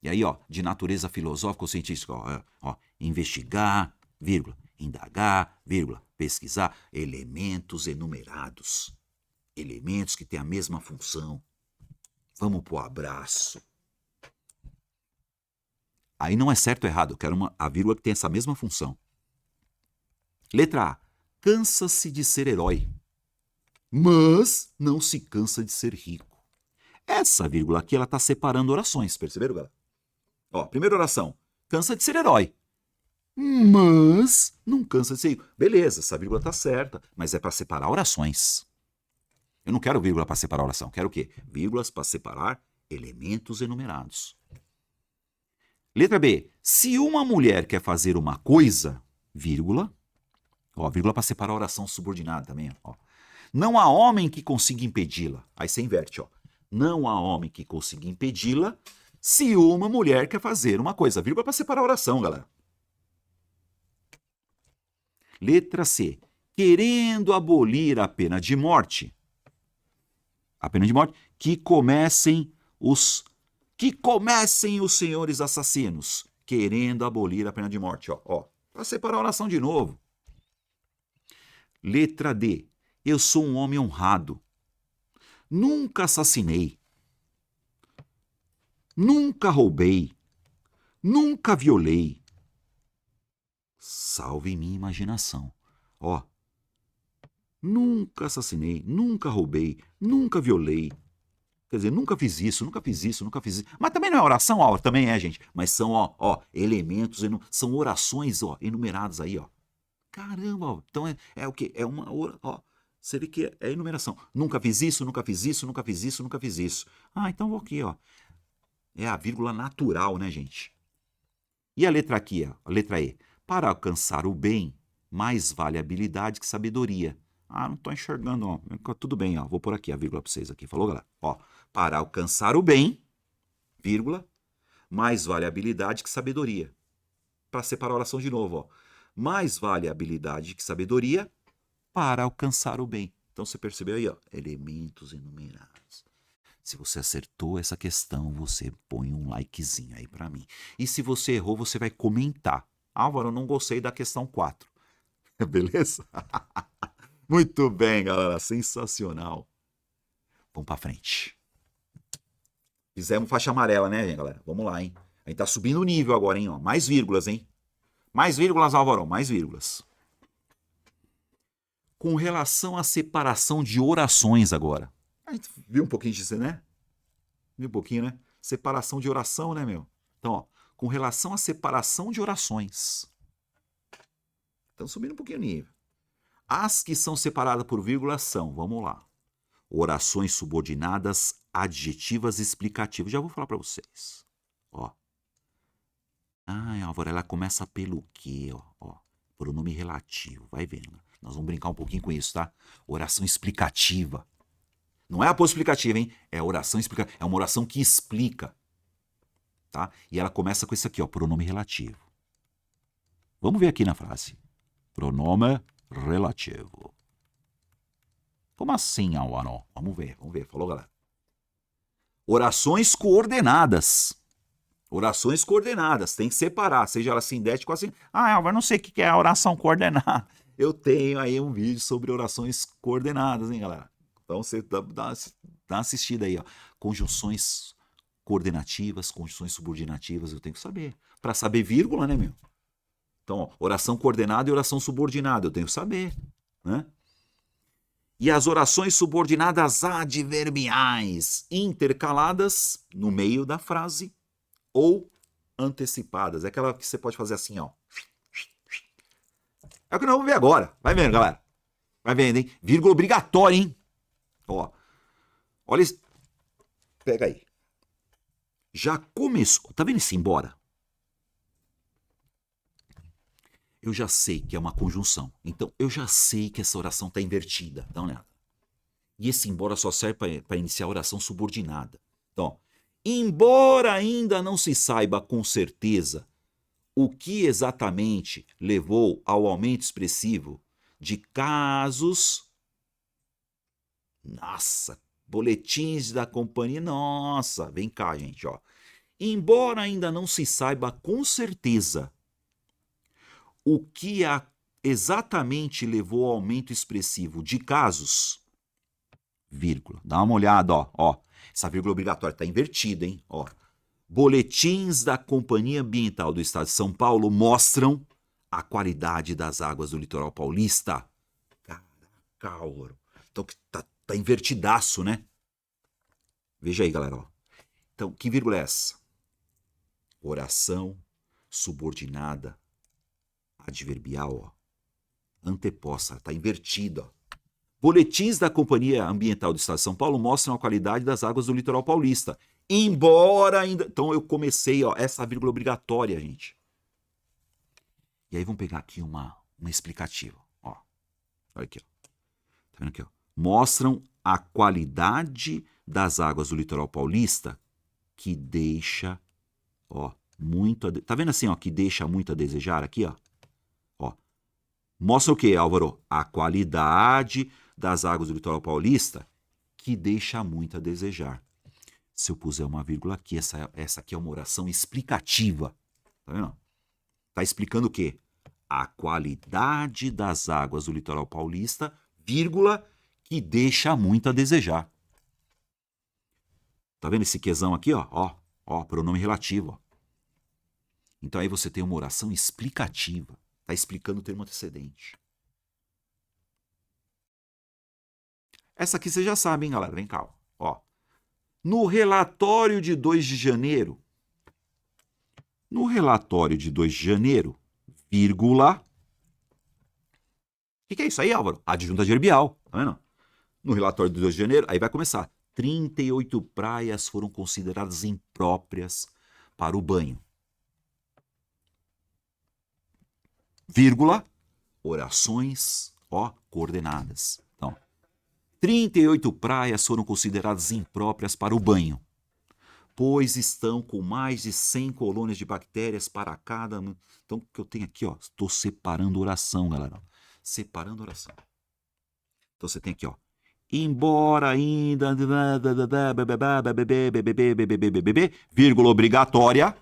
E aí, ó, de natureza filosófica ou científica, ó, investigar, vírgula, indagar, vírgula, pesquisar, elementos enumerados. Elementos que têm a mesma função. Vamos pro abraço. Aí não é certo ou errado, eu quero a vírgula que tem essa mesma função. Letra A. Cansa-se de ser herói, mas não se cansa de ser rico. Essa vírgula aqui, ela está separando orações, perceberam, galera? Ó, primeira oração. Cansa de ser herói, mas não cansa de ser rico. Beleza, essa vírgula está certa, mas é para separar orações. Eu não quero vírgula para separar oração, quero o quê? Vírgulas para separar elementos enumerados. Letra B. Se uma mulher quer fazer uma coisa, vírgula, ó, vírgula para separar a oração subordinada também, ó. Não há homem que consiga impedi-la. Aí você inverte, ó. Não há homem que consiga impedi-la se uma mulher quer fazer uma coisa, vírgula para separar a oração, galera. Letra C. Querendo abolir a pena de morte. A pena de morte, que comecem os senhores assassinos, querendo abolir a pena de morte. Ó, para separar a oração de novo. Letra D. Eu sou um homem honrado. Nunca assassinei. Nunca roubei. Nunca violei. Salve minha imaginação. Ó. Nunca assassinei. Nunca roubei. Nunca violei. Quer dizer, nunca fiz isso. Mas também não é oração, ó, também é, gente. Mas são, ó, elementos, são orações, ó, enumeradas aí, ó. Caramba, ó. Então é o quê? É uma, ó, você vê que é enumeração. Nunca fiz isso. Ah, então vou aqui, ó. É a vírgula natural, né, gente? E a letra aqui, ó, a letra E. Para alcançar o bem, mais vale habilidade que sabedoria. Ah, não tô enxergando, ó. Tudo bem, ó. Vou pôr aqui a vírgula para vocês aqui. Falou, galera? Ó, para alcançar o bem, vírgula, mais vale habilidade que sabedoria. Para separar a oração de novo, ó. Mais vale habilidade que sabedoria para alcançar o bem. Então você percebeu aí, ó, elementos enumerados. Se você acertou essa questão, você põe um likezinho aí para mim. E se você errou, você vai comentar. Álvaro, eu não gostei da questão 4. Beleza? Muito bem, galera. Sensacional. Vamos para frente. Fizemos faixa amarela, né, galera? Vamos lá, hein? A gente tá subindo o nível agora, hein? Ó. Mais vírgulas, hein? Mais vírgulas, Álvaro. Mais vírgulas. Com relação à separação de orações agora. A gente viu um pouquinho disso, né? Viu um pouquinho, né? Separação de oração, né, meu? Então, ó, com relação à separação de orações. Estamos subindo um pouquinho o nível. As que são separadas por vírgula são, vamos lá, orações subordinadas, adjetivas explicativas. Já vou falar para vocês. Ó. Ah, Álvaro, ela começa pelo quê? Ó, pronome relativo. Vai vendo. Nós vamos brincar um pouquinho com isso, tá? Oração explicativa. Não é a aposto explicativa, hein? É a oração explicativa. É uma oração que explica. Tá? E ela começa com isso aqui, ó, pronome relativo. Vamos ver aqui na frase. Pronome relativo. Como assim, Álvaro? Vamos ver. Falou, galera. Orações coordenadas. Orações coordenadas. Tem que separar, seja ela sindética ou assim. Ah, Álvaro, não sei o que é a oração coordenada. Eu tenho aí um vídeo sobre orações coordenadas, hein, galera? Então você dá uma assistida aí, ó. Conjunções coordenativas, conjunções subordinativas, eu tenho que saber. Para saber vírgula, né, meu? Então, ó, oração coordenada e oração subordinada, eu tenho que saber, né? E as orações subordinadas adverbiais, intercaladas no meio da frase ou antecipadas. É aquela que você pode fazer assim, ó. É o que nós vamos ver agora. Vai vendo, galera. Vai vendo, hein? Vírgula obrigatória, hein? Ó. Olha isso. Pega aí. Já começou. Tá vendo esse embora? Eu já sei que é uma conjunção. Então, eu já sei que essa oração tá invertida. Dá uma olhada. E esse embora só serve para iniciar a oração subordinada. Então, embora ainda não se saiba com certeza o que exatamente levou ao aumento expressivo de casos. Nossa, boletins da companhia. Nossa, vem cá, gente, ó. Embora ainda não se saiba com certeza o que exatamente levou ao aumento expressivo de casos, vírgula. Dá uma olhada, ó. Essa vírgula obrigatória está invertida, hein? Ó. Boletins da Companhia Ambiental do Estado de São Paulo mostram a qualidade das águas do litoral paulista. Caraca, ouro. Então tá invertidaço, né? Veja aí, galera. Ó. Então, que vírgula é essa? Oração subordinada adverbial, ó. Anteposta, tá invertida, ó. Boletins da Companhia Ambiental do Estado de São Paulo mostram a qualidade das águas do litoral paulista. Embora ainda... Então eu comecei, ó, essa vírgula obrigatória, gente. E aí vamos pegar aqui uma explicativa, ó. Olha aqui, ó. Tá vendo aqui, ó? Mostram a qualidade das águas do litoral paulista que deixa, ó, muito... Tá vendo assim, ó, que deixa muito a desejar aqui, ó? Ó. Mostra o que, Álvaro? A qualidade das águas do litoral paulista que deixa muito a desejar. Se eu puser uma vírgula aqui, essa aqui é uma oração explicativa. Tá vendo? Tá explicando o quê? A qualidade das águas do litoral paulista, vírgula, que deixa muito a desejar. Tá vendo esse quezão aqui, ó? Ó, pronome relativo, ó. Então aí você tem uma oração explicativa. Tá explicando o termo antecedente. Essa aqui vocês já sabem, galera. Vem cá, ó. No relatório de 2 de janeiro, vírgula... O que é isso aí, Álvaro? Adjunta adverbial, tá vendo? No relatório de 2 de janeiro, aí vai começar. 38 praias foram consideradas impróprias para o banho. Vírgula, orações, ó, coordenadas. Então, 38 praias foram consideradas impróprias para o banho, pois estão com mais de 100 colônias de bactérias para cada... Então, o que eu tenho aqui, ó, estou separando oração, galera. Separando oração. Então, você tem aqui, ó, embora ainda... vírgula obrigatória.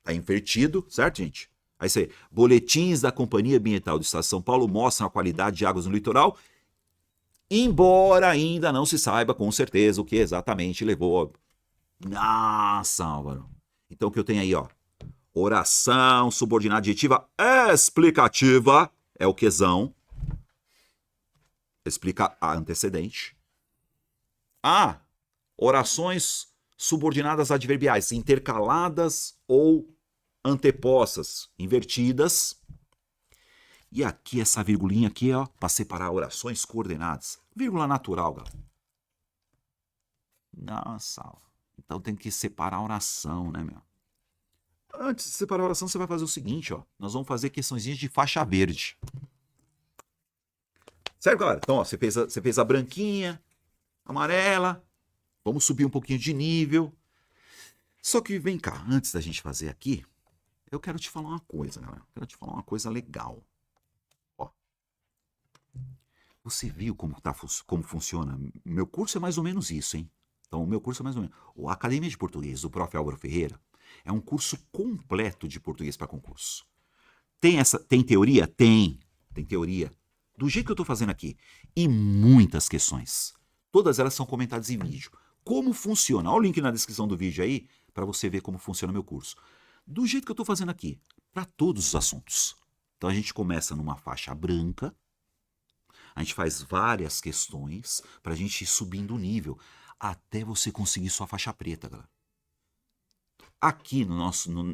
Tá invertido, certo, gente? Aí você, boletins da Companhia Ambiental do Estado de São Paulo mostram a qualidade de águas no litoral, embora ainda não se saiba com certeza o que exatamente levou. Nossa, Álvaro. Então o que eu tenho aí, ó, oração subordinada adjetiva explicativa, é o quezão, explica a antecedente. Ah, orações subordinadas adverbiais, intercaladas ou antepostas, invertidas. E aqui essa virgulinha aqui, ó, para separar orações coordenadas. Vírgula natural, galera. Nossa, então tem que separar a oração, né, meu? Antes de separar a oração, você vai fazer o seguinte, ó. Nós vamos fazer questõezinhas de faixa verde. Certo, galera? Então, ó, você fez a branquinha, amarela. Vamos subir um pouquinho de nível. Só que vem cá, antes da gente fazer aqui, eu quero te falar uma coisa, galera. Eu quero te falar uma coisa legal. Ó. Você viu como funciona? Meu curso é mais ou menos isso, hein? Então, o meu curso é mais ou menos... A Academia de Português do Prof. Álvaro Ferreira é um curso completo de português para concurso. Tem teoria? Tem teoria. Do jeito que eu estou fazendo aqui. E muitas questões. Todas elas são comentadas em vídeo. Como funciona? Olha o link na descrição do vídeo aí, para você ver como funciona o meu curso. Do jeito que eu estou fazendo aqui, para todos os assuntos. Então a gente começa numa faixa branca, a gente faz várias questões para a gente ir subindo o nível, até você conseguir sua faixa preta, galera. Aqui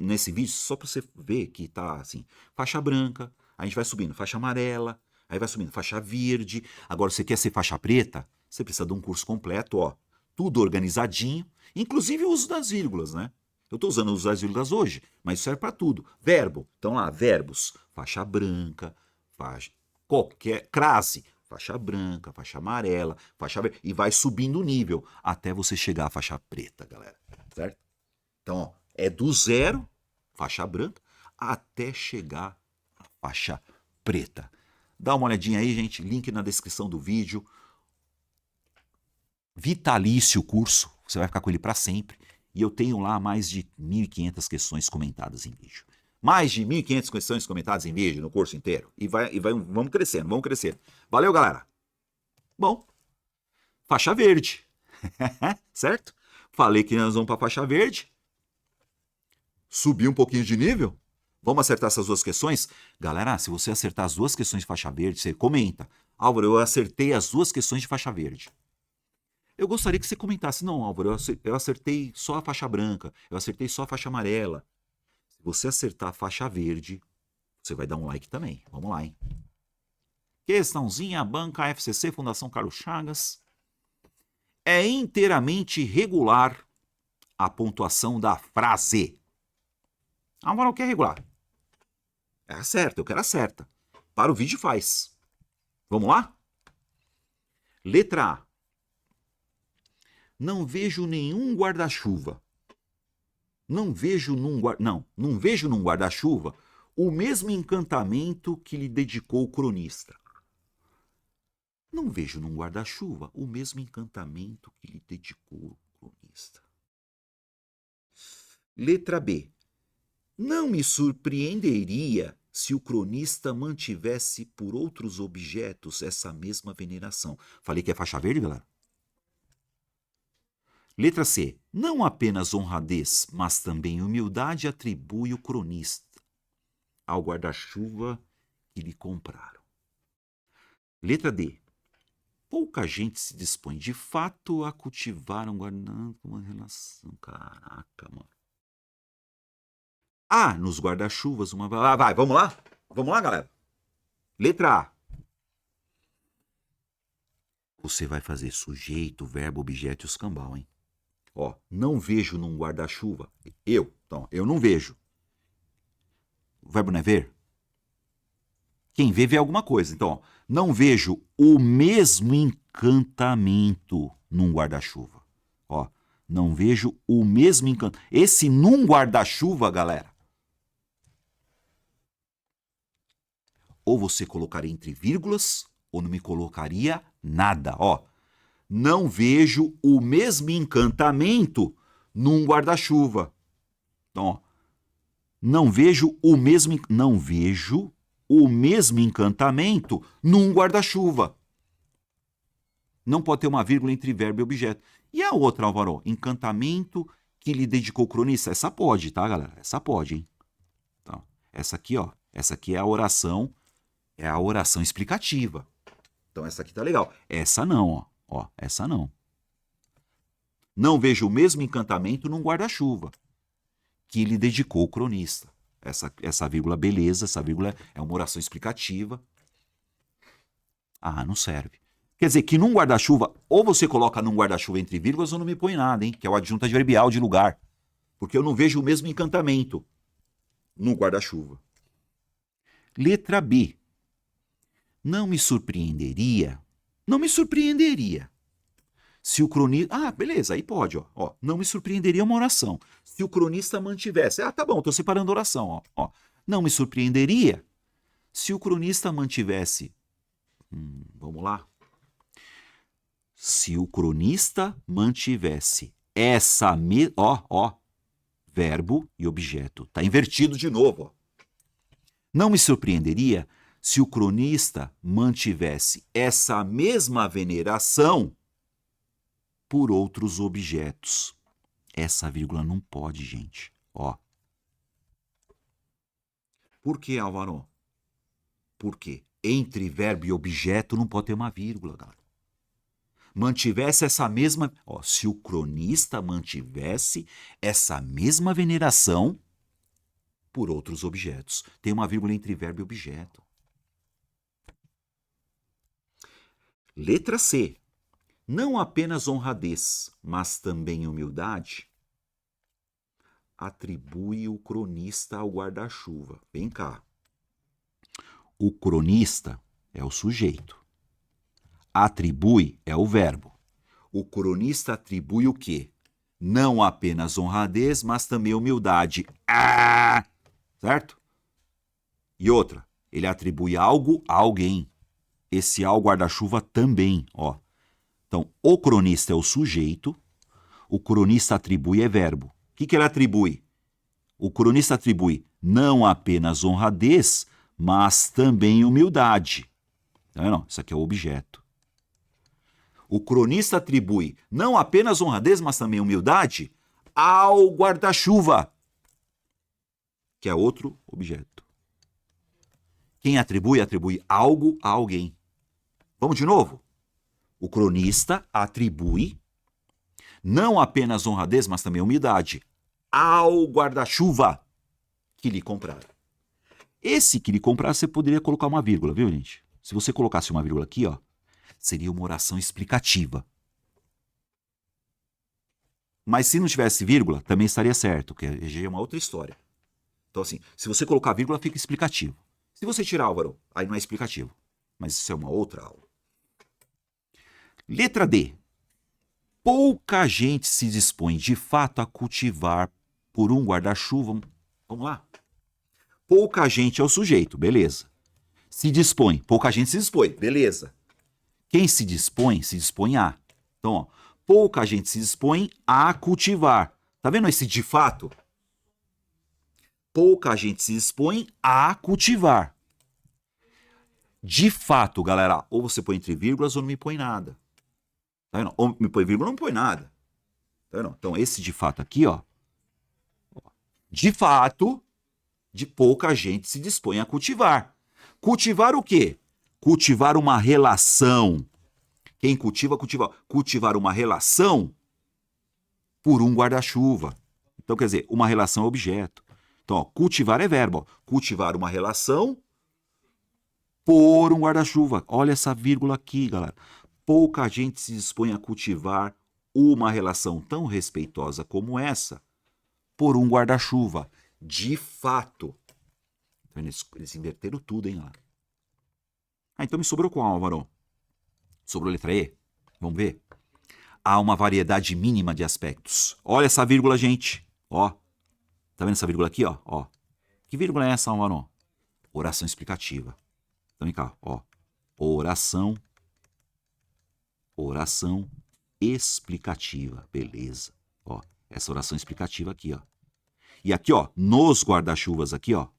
nesse vídeo, só para você ver que tá assim, faixa branca, a gente vai subindo faixa amarela, aí vai subindo faixa verde. Agora, você quer ser faixa preta? Você precisa de um curso completo, ó. Tudo organizadinho, inclusive o uso das vírgulas, né? Eu estou usando o uso das vírgulas hoje, mas serve para tudo. Verbo, então lá, verbos, faixa branca, qualquer crase, faixa branca, faixa amarela, faixa verde, e vai subindo o nível até você chegar à faixa preta, galera, certo? Então, ó, é do zero, faixa branca, até chegar à faixa preta. Dá uma olhadinha aí, gente, link na descrição do vídeo. Vitalício o curso, você vai ficar com ele para sempre. E eu tenho lá mais de 1.500 questões comentadas em vídeo. Mais de 1.500 questões comentadas em vídeo no curso inteiro. Vamos crescendo, vamos crescer. Valeu, galera. Bom, faixa verde. Certo? Falei que nós vamos para faixa verde. Subir um pouquinho de nível. Vamos acertar essas duas questões? Galera, se você acertar as duas questões de faixa verde, você comenta. Álvaro, eu acertei as duas questões de faixa verde. Eu gostaria que você comentasse, não, Álvaro, eu acertei só a faixa branca, eu acertei só a faixa amarela. Se você acertar a faixa verde, você vai dar um like também. Vamos lá, hein? Questãozinha, banca FCC, Fundação Carlos Chagas. É inteiramente regular a pontuação da frase. Álvaro, quer regular? É certo, eu quero a certa. Para o vídeo faz. Vamos lá? Letra A. Não vejo nenhum guarda-chuva. Não vejo num guarda-chuva o mesmo encantamento que lhe dedicou o cronista. Não vejo num guarda-chuva o mesmo encantamento que lhe dedicou o cronista. Letra B. Não me surpreenderia se o cronista mantivesse por outros objetos essa mesma veneração. Falei que é faixa verde, galera? Letra C. Não apenas honradez, mas também humildade atribui o cronista ao guarda-chuva que lhe compraram. Letra D. Pouca gente se dispõe de fato a cultivar um guardanapo com uma relação. Caraca, mano. Há nos guarda-chuvas uma... Vai, vamos lá? Vamos lá, galera? Letra A. Você vai fazer sujeito, verbo, objeto e os cambal, hein? Ó, não vejo num guarda-chuva. Então, eu não vejo. O verbo não é ver? Quem vê alguma coisa. Então, ó, não vejo o mesmo encantamento num guarda-chuva. Ó, não vejo o mesmo encantamento. Esse num guarda-chuva, galera, ou você colocaria entre vírgulas, ou não me colocaria nada. Ó, não vejo o mesmo encantamento num guarda-chuva. Então, ó, não vejo o mesmo encantamento num guarda-chuva. Não pode ter uma vírgula entre verbo e objeto. E a outra, Álvaro? Encantamento que lhe dedicou o cronista. Essa pode, tá, galera? Essa pode, hein? Então, essa aqui, ó. Essa aqui é a oração explicativa. Então, essa aqui tá legal. Essa não, ó. Ó, essa não. Não vejo o mesmo encantamento num guarda-chuva que lhe dedicou o cronista. Essa vírgula, beleza, essa vírgula é uma oração explicativa. Ah, não serve. Quer dizer que num guarda-chuva, ou você coloca num guarda-chuva entre vírgulas ou não me põe nada, hein? Que é o adjunto adverbial de lugar. Porque eu não vejo o mesmo encantamento. no guarda-chuva. Letra B. Não me surpreenderia se o cronista... Ah, beleza, aí pode, ó. Não me surpreenderia uma oração. Se o cronista mantivesse... Ah, tá bom, tô separando a oração, ó. Não me surpreenderia se o cronista mantivesse... vamos lá. Se o cronista mantivesse essa... verbo e objeto. Tá invertido de novo, ó. Não me surpreenderia se o cronista mantivesse essa mesma veneração por outros objetos. Essa vírgula não pode, gente. Ó. Por que, Álvaro? Porque entre verbo e objeto não pode ter uma vírgula, galera. Mantivesse essa mesma... Ó, se o cronista mantivesse essa mesma veneração por outros objetos. Tem uma vírgula entre verbo e objeto. Letra C. Não apenas honradez, mas também humildade, atribui o cronista ao guarda-chuva. Vem cá. O cronista é o sujeito. Atribui é o verbo. O cronista atribui o quê? Não apenas honradez, mas também humildade. Certo? E outra, ele atribui algo a alguém. Esse ao guarda-chuva também, ó. Então, o cronista é o sujeito, o cronista atribui é verbo. O que ele atribui? O cronista atribui não apenas honradez, mas também humildade. Tá vendo? Isso aqui é o objeto. O cronista atribui não apenas honradez, mas também humildade ao guarda-chuva, que é outro objeto. Quem atribui algo a alguém. Vamos de novo? O cronista atribui não apenas honradez, mas também humildade ao guarda-chuva que lhe compraram. Esse que lhe compraram, você poderia colocar uma vírgula, viu, gente? Se você colocasse uma vírgula aqui, ó, seria uma oração explicativa. Mas se não tivesse vírgula, também estaria certo, que já é uma outra história. Então, assim, se você colocar vírgula, fica explicativo. Se você tirar, Álvaro, aí não é explicativo. Mas isso é uma outra aula. Letra D. Pouca gente se dispõe de fato a cultivar por um guarda-chuva. Vamos lá? Pouca gente é o sujeito, beleza. Se dispõe, pouca gente se dispõe, beleza. Quem se dispõe a. Então, ó, pouca gente se dispõe a cultivar. Tá vendo esse de fato? Pouca gente se dispõe a cultivar. De fato, galera, ou você põe entre vírgulas ou não me põe nada. Tá vendo? Ou me põe vírgula ou não me põe nada. Tá vendo? Então, esse de fato aqui, ó. De fato, de pouca gente se dispõe a cultivar. Cultivar o quê? Cultivar uma relação. Quem cultiva, cultiva. Cultivar uma relação por um guarda-chuva. Então, quer dizer, uma relação é objeto. Então, ó, cultivar é verbo. Ó. Cultivar uma relação por um guarda-chuva. Olha essa vírgula aqui, galera. Pouca gente se dispõe a cultivar uma relação tão respeitosa como essa por um guarda-chuva. De fato. Então, eles inverteram tudo, hein, galera? Então me sobrou qual, Álvaro? Sobrou a letra E? Vamos ver? Há uma variedade mínima de aspectos. Olha essa vírgula, gente. Ó. Tá vendo essa vírgula aqui, ó? Ó. Que vírgula é essa, Álvaro? Oração explicativa. Então vem cá, ó. Oração explicativa. Beleza. Ó. Essa oração explicativa aqui, ó. E aqui, ó, nos guarda-chuvas aqui, ó.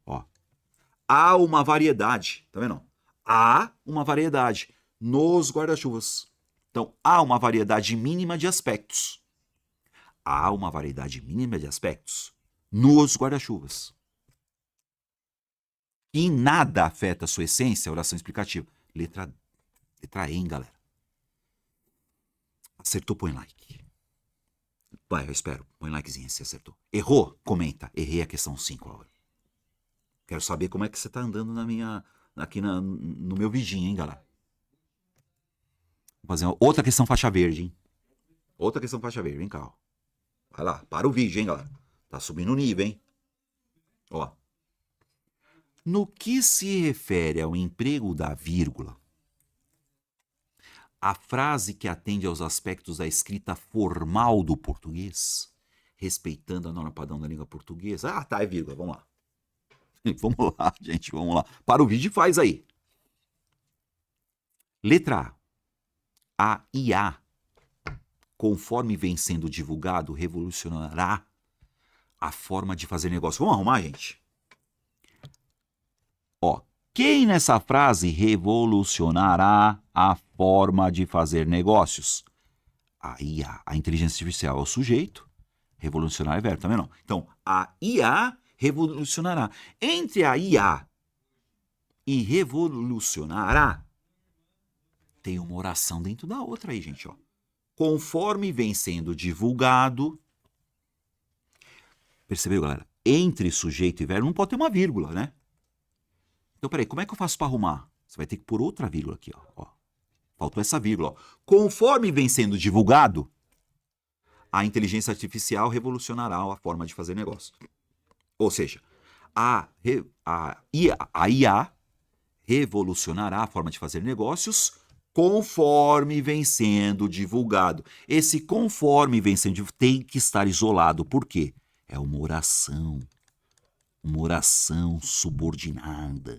Há uma variedade. Tá vendo? Há uma variedade nos guarda-chuvas. Então, há uma variedade mínima de aspectos. Há uma variedade mínima de aspectos nos guarda-chuvas. E nada afeta a sua essência, oração explicativa. Letra E, hein, galera? Acertou, põe like. Vai, eu espero. Põe likezinho se acertou. Errou? Comenta. Errei a questão 5 agora. Quero saber como é que você tá andando aqui no meu vidinho, hein, galera? Vou fazer outra questão faixa verde, hein? Outra questão faixa verde, vem cá, ó. Vai lá, para o vídeo, hein, galera? Tá subindo o nível, hein? Ó. No que se refere ao emprego da vírgula, a frase que atende aos aspectos da escrita formal do português, respeitando a norma padrão da língua portuguesa. Ah, tá, é vírgula, vamos lá. Vamos lá, gente, vamos lá. Para o vídeo e faz aí. Letra A. A IA, conforme vem sendo divulgado, revolucionará a forma de fazer negócio. Vamos arrumar, gente? Ó, quem nessa frase revolucionará a forma de fazer negócios? A IA, a inteligência artificial, é o sujeito. Revolucionar é verbo, também não. Então, a IA revolucionará. Entre a IA e revolucionará, tem uma oração dentro da outra aí, gente, ó. Conforme vem sendo divulgado. Percebeu, galera? Entre sujeito e verbo não pode ter uma vírgula, né? Então, peraí, como é que eu faço para arrumar? Você vai ter que pôr outra vírgula aqui, ó. Faltou essa vírgula, ó. Conforme vem sendo divulgado, a inteligência artificial revolucionará a forma de fazer negócio. Ou seja, a IA revolucionará a forma de fazer negócios conforme vem sendo divulgado. Esse conforme vem sendo divulgado tem que estar isolado. Por quê? É uma oração subordinada.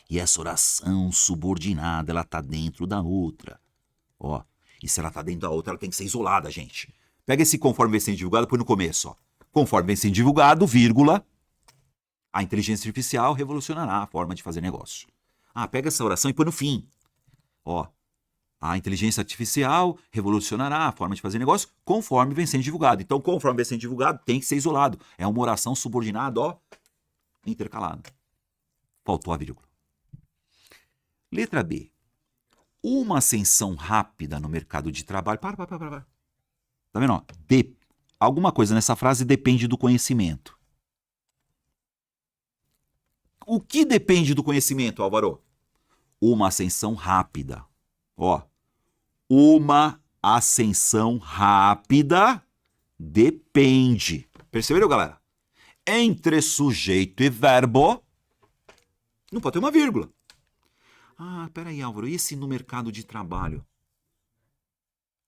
E essa oração subordinada, ela está dentro da outra. Ó, e se ela está dentro da outra, ela tem que ser isolada, gente. Pega esse conforme vem sendo divulgado, põe no começo, ó. Conforme vem sendo divulgado, vírgula, a inteligência artificial revolucionará a forma de fazer negócio. Ah, pega essa oração e põe no fim. Ó, a inteligência artificial revolucionará a forma de fazer negócio conforme vem sendo divulgado. Então, conforme vem sendo divulgado, tem que ser isolado. É uma oração subordinada, ó, intercalada. Faltou a vírgula. Letra B. Uma ascensão rápida no mercado de trabalho. Para. Tá vendo? Ó? Alguma coisa nessa frase depende do conhecimento. O que depende do conhecimento, Álvaro? Uma ascensão rápida. Ó. Uma ascensão rápida depende. Perceberam, galera? Entre sujeito e verbo não pode ter uma vírgula. Ah, peraí, Álvaro, e esse no mercado de trabalho?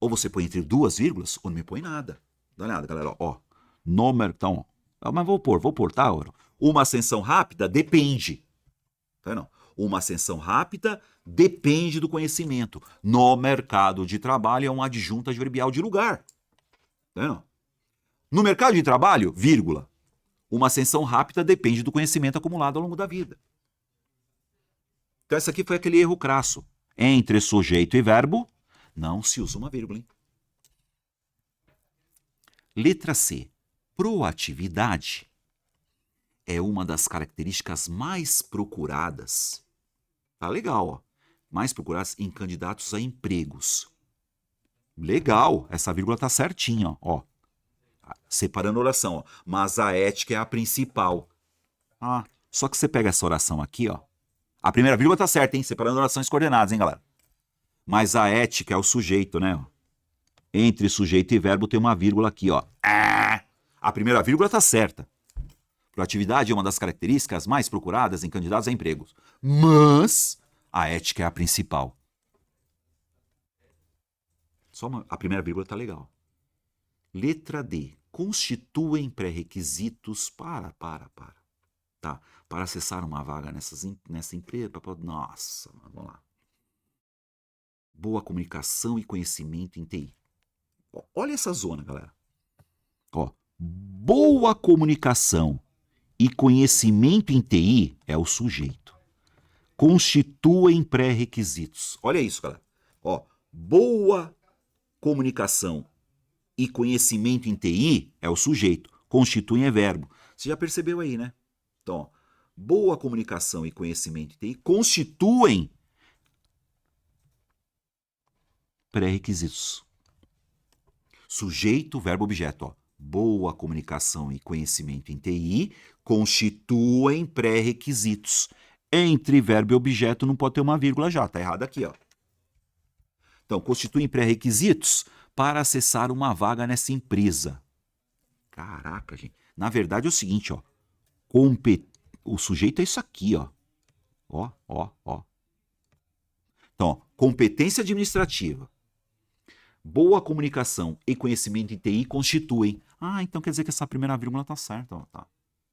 Ou você põe entre duas vírgulas, ou não me põe nada. Dá uma olhada, galera, ó. No mercado. Então, mas vou pôr, tá, Álvaro? Uma ascensão rápida depende. Tá vendo? Uma ascensão rápida depende do conhecimento. No mercado de trabalho é um adjunto adverbial de lugar. Tá vendo? No mercado de trabalho, vírgula. Uma ascensão rápida depende do conhecimento acumulado ao longo da vida. Então, essa aqui foi aquele erro crasso. Entre sujeito e verbo, não se usa uma vírgula, hein? Letra C. Proatividade é uma das características mais procuradas. Tá legal, ó. Mais procuradas em candidatos a empregos. Legal, essa vírgula tá certinha, ó. Separando a oração, ó. Mas a ética é a principal. Ah, só que você pega essa oração aqui, ó. A primeira vírgula tá certa, hein? Separando orações coordenadas, hein, galera? Mas a ética é o sujeito, né? Entre sujeito e verbo tem uma vírgula aqui, ó. A primeira vírgula tá certa. Proatividade é uma das características mais procuradas em candidatos a empregos. Mas a ética é a principal. A primeira vírgula tá legal. Letra D. Constituem pré-requisitos para. Tá? Para acessar uma vaga nessa empresa. Nossa, vamos lá. Boa comunicação e conhecimento em TI. Olha essa zona, galera. Ó, boa comunicação e conhecimento em TI é o sujeito. Constituem pré-requisitos. Olha isso, galera. Ó, boa comunicação e conhecimento em TI é o sujeito. Constituem é verbo. Você já percebeu aí, né? Então, ó, boa comunicação e conhecimento em TI constituem pré-requisitos. Sujeito, verbo, objeto. Ó. Boa comunicação e conhecimento em TI constituem pré-requisitos. Entre verbo e objeto não pode ter uma vírgula já, tá errado aqui, ó. Então, constituem pré-requisitos para acessar uma vaga nessa empresa. Caraca, gente. Na verdade é o seguinte, ó. O sujeito é isso aqui, ó. Ó, ó, ó. Então, ó, competência administrativa, boa comunicação e conhecimento em TI constituem. Ah, então quer dizer que essa primeira vírgula tá certa. Ó, tá.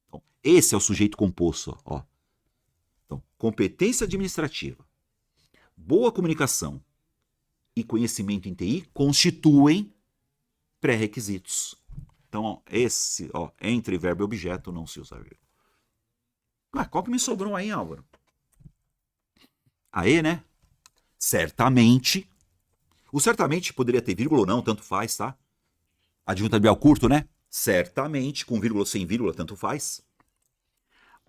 Então, esse é o sujeito composto. Ó. Então, competência administrativa, boa comunicação e conhecimento em TI constituem pré-requisitos. Então, ó, esse, ó, entre verbo e objeto não se usa vírgula. Ué, qual que me sobrou aí, Álvaro? Aê, né? Certamente. O certamente poderia ter vírgula ou não, tanto faz, tá? Adjunto adverbial curto, né? Certamente, com vírgula ou sem vírgula, tanto faz.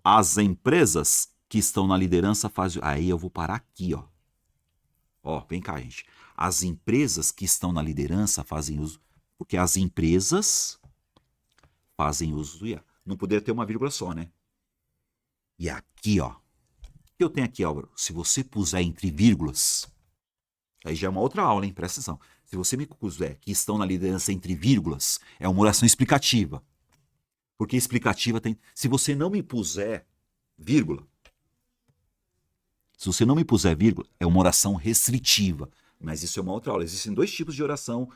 As empresas que estão na liderança fazem... Aí eu vou parar aqui, ó. Ó, vem cá, gente. As empresas que estão na liderança fazem uso... Porque as empresas fazem uso do IA. Não poderia ter uma vírgula só, né? E aqui, ó. O que eu tenho aqui, Álvaro? Se você puser entre vírgulas... Aí já é uma outra aula, hein? Presta atenção. Se você me puser que estão na liderança entre vírgulas, é uma oração explicativa. Porque explicativa tem... Se você não me puser vírgula, é uma oração restritiva. Mas isso é uma outra aula. Existem dois tipos de oração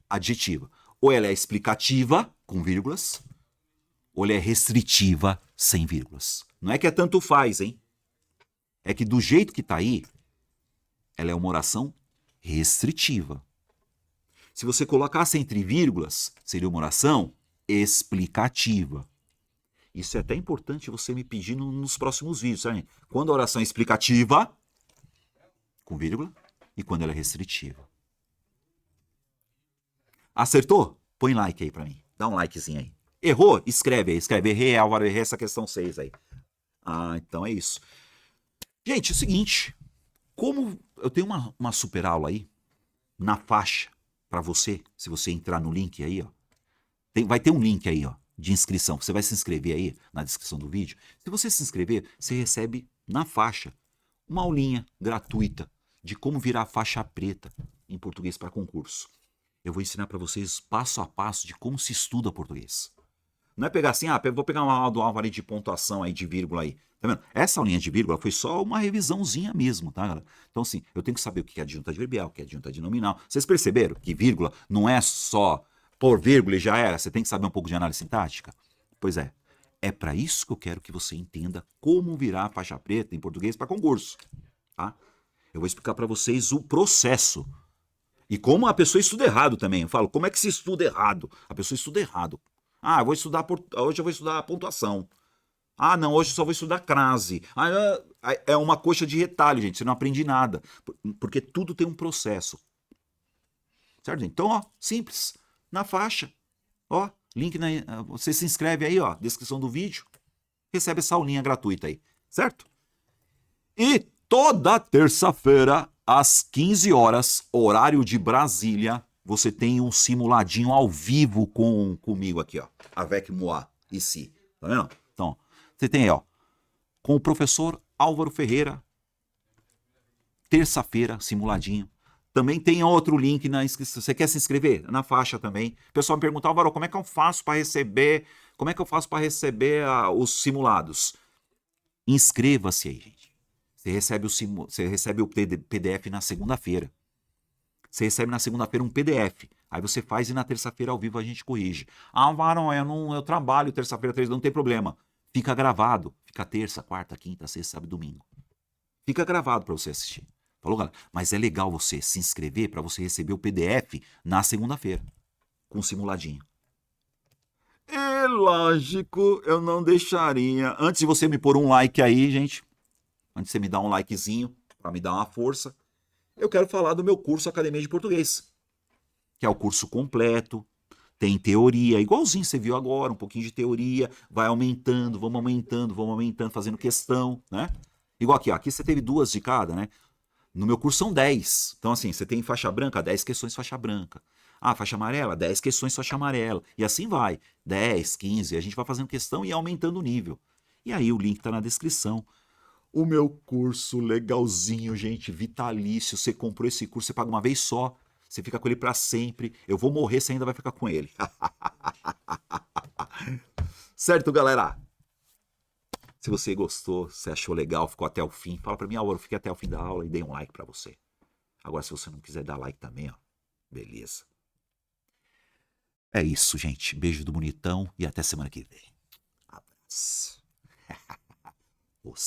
adjetiva. Ou ela é explicativa, com vírgulas, ou ela é restritiva, sem vírgulas. Não é que é tanto faz, hein? É que do jeito que tá aí, ela é uma oração restritiva. Se você colocasse entre vírgulas, seria uma oração explicativa. Isso é até importante você me pedir nos próximos vídeos, sabe? Quando a oração é explicativa, com vírgula, e quando ela é restritiva. Acertou? Põe like aí pra mim. Dá um likezinho aí. Errou? Escreve aí. Escreve. Errei, Álvaro, errei essa questão 6 aí. Ah, então é isso. Gente, é o seguinte. Como eu tenho uma super aula aí, na faixa, pra você, se você entrar no link aí, ó. Vai ter um link aí, ó, de inscrição. Você vai se inscrever aí na descrição do vídeo. Se você se inscrever, você recebe na faixa uma aulinha gratuita de como virar faixa preta em português para concurso. Eu vou ensinar para vocês passo a passo de como se estuda português. Não é pegar assim, vou pegar uma aula do Álvaro de pontuação aí, de vírgula aí. Tá vendo? Essa aulinha de vírgula foi só uma revisãozinha mesmo, tá, galera? Então, assim, eu tenho que saber o que é adjunta adverbial, o que é adjunta nominal. Vocês perceberam que vírgula não é só por vírgula e já era? Você tem que saber um pouco de análise sintática? Pois é. É para isso que eu quero que você entenda como virar faixa preta em português para concurso, tá? Eu vou explicar para vocês o processo. E como a pessoa estuda errado também. Eu falo, como é que se estuda errado? A pessoa estuda errado. Hoje eu vou estudar a pontuação. Não, hoje eu só vou estudar crase. É uma coxa de retalho, gente. Você não aprende nada. Porque tudo tem um processo. Certo, gente? Então, ó, simples. Na faixa. Ó, link você se inscreve aí, ó. Descrição do vídeo. Recebe essa aulinha gratuita aí. Certo? E toda terça-feira, às 15 horas, horário de Brasília, você tem um simuladinho ao vivo comigo aqui, ó. Avec moi, ici. Tá vendo? Então, você tem aí, ó, com o professor Álvaro Ferreira, terça-feira, simuladinho. Também tem outro link na inscrição. Você quer se inscrever? Na faixa também. O pessoal me pergunta, Álvaro, como é que eu faço para receber? Como é que eu faço para receber os simulados? Inscreva-se aí, gente. Você recebe o PDF na segunda-feira. Você recebe na segunda-feira um PDF. Aí você faz e na terça-feira ao vivo a gente corrige. Álvaro, eu trabalho terça-feira, não tem problema. Fica gravado. Fica terça, quarta, quinta, sexta, sábado e domingo. Fica gravado para você assistir. Falou, galera? Mas é legal você se inscrever para você receber o PDF na segunda-feira. Com um simuladinho. É lógico, eu não deixaria. Antes de você me pôr um like aí, gente. Antes de você me dar um likezinho, para me dar uma força. Eu quero falar do meu curso Academia de Português. Que é o curso completo. Tem teoria, igualzinho você viu agora, um pouquinho de teoria, vai aumentando, vamos aumentando, fazendo questão, né? Igual aqui, ó, aqui você teve 2 de cada, né? No meu curso são 10. Então, assim, você tem faixa branca, 10 questões faixa branca. Faixa amarela, 10 questões faixa amarela. E assim vai. 10, 15, a gente vai fazendo questão e aumentando o nível. E aí o link tá na descrição. O meu curso legalzinho, gente, vitalício. Você comprou esse curso, você paga uma vez só. Você fica com ele para sempre. Eu vou morrer, você ainda vai ficar com ele. Certo, galera? Se você gostou, se achou legal, ficou até o fim, fala pra mim, Álvaro, fiquei até o fim da aula e dei um like pra você. Agora, se você não quiser dar like também, ó, beleza. É isso, gente. Beijo do bonitão e até semana que vem. Abraço. Os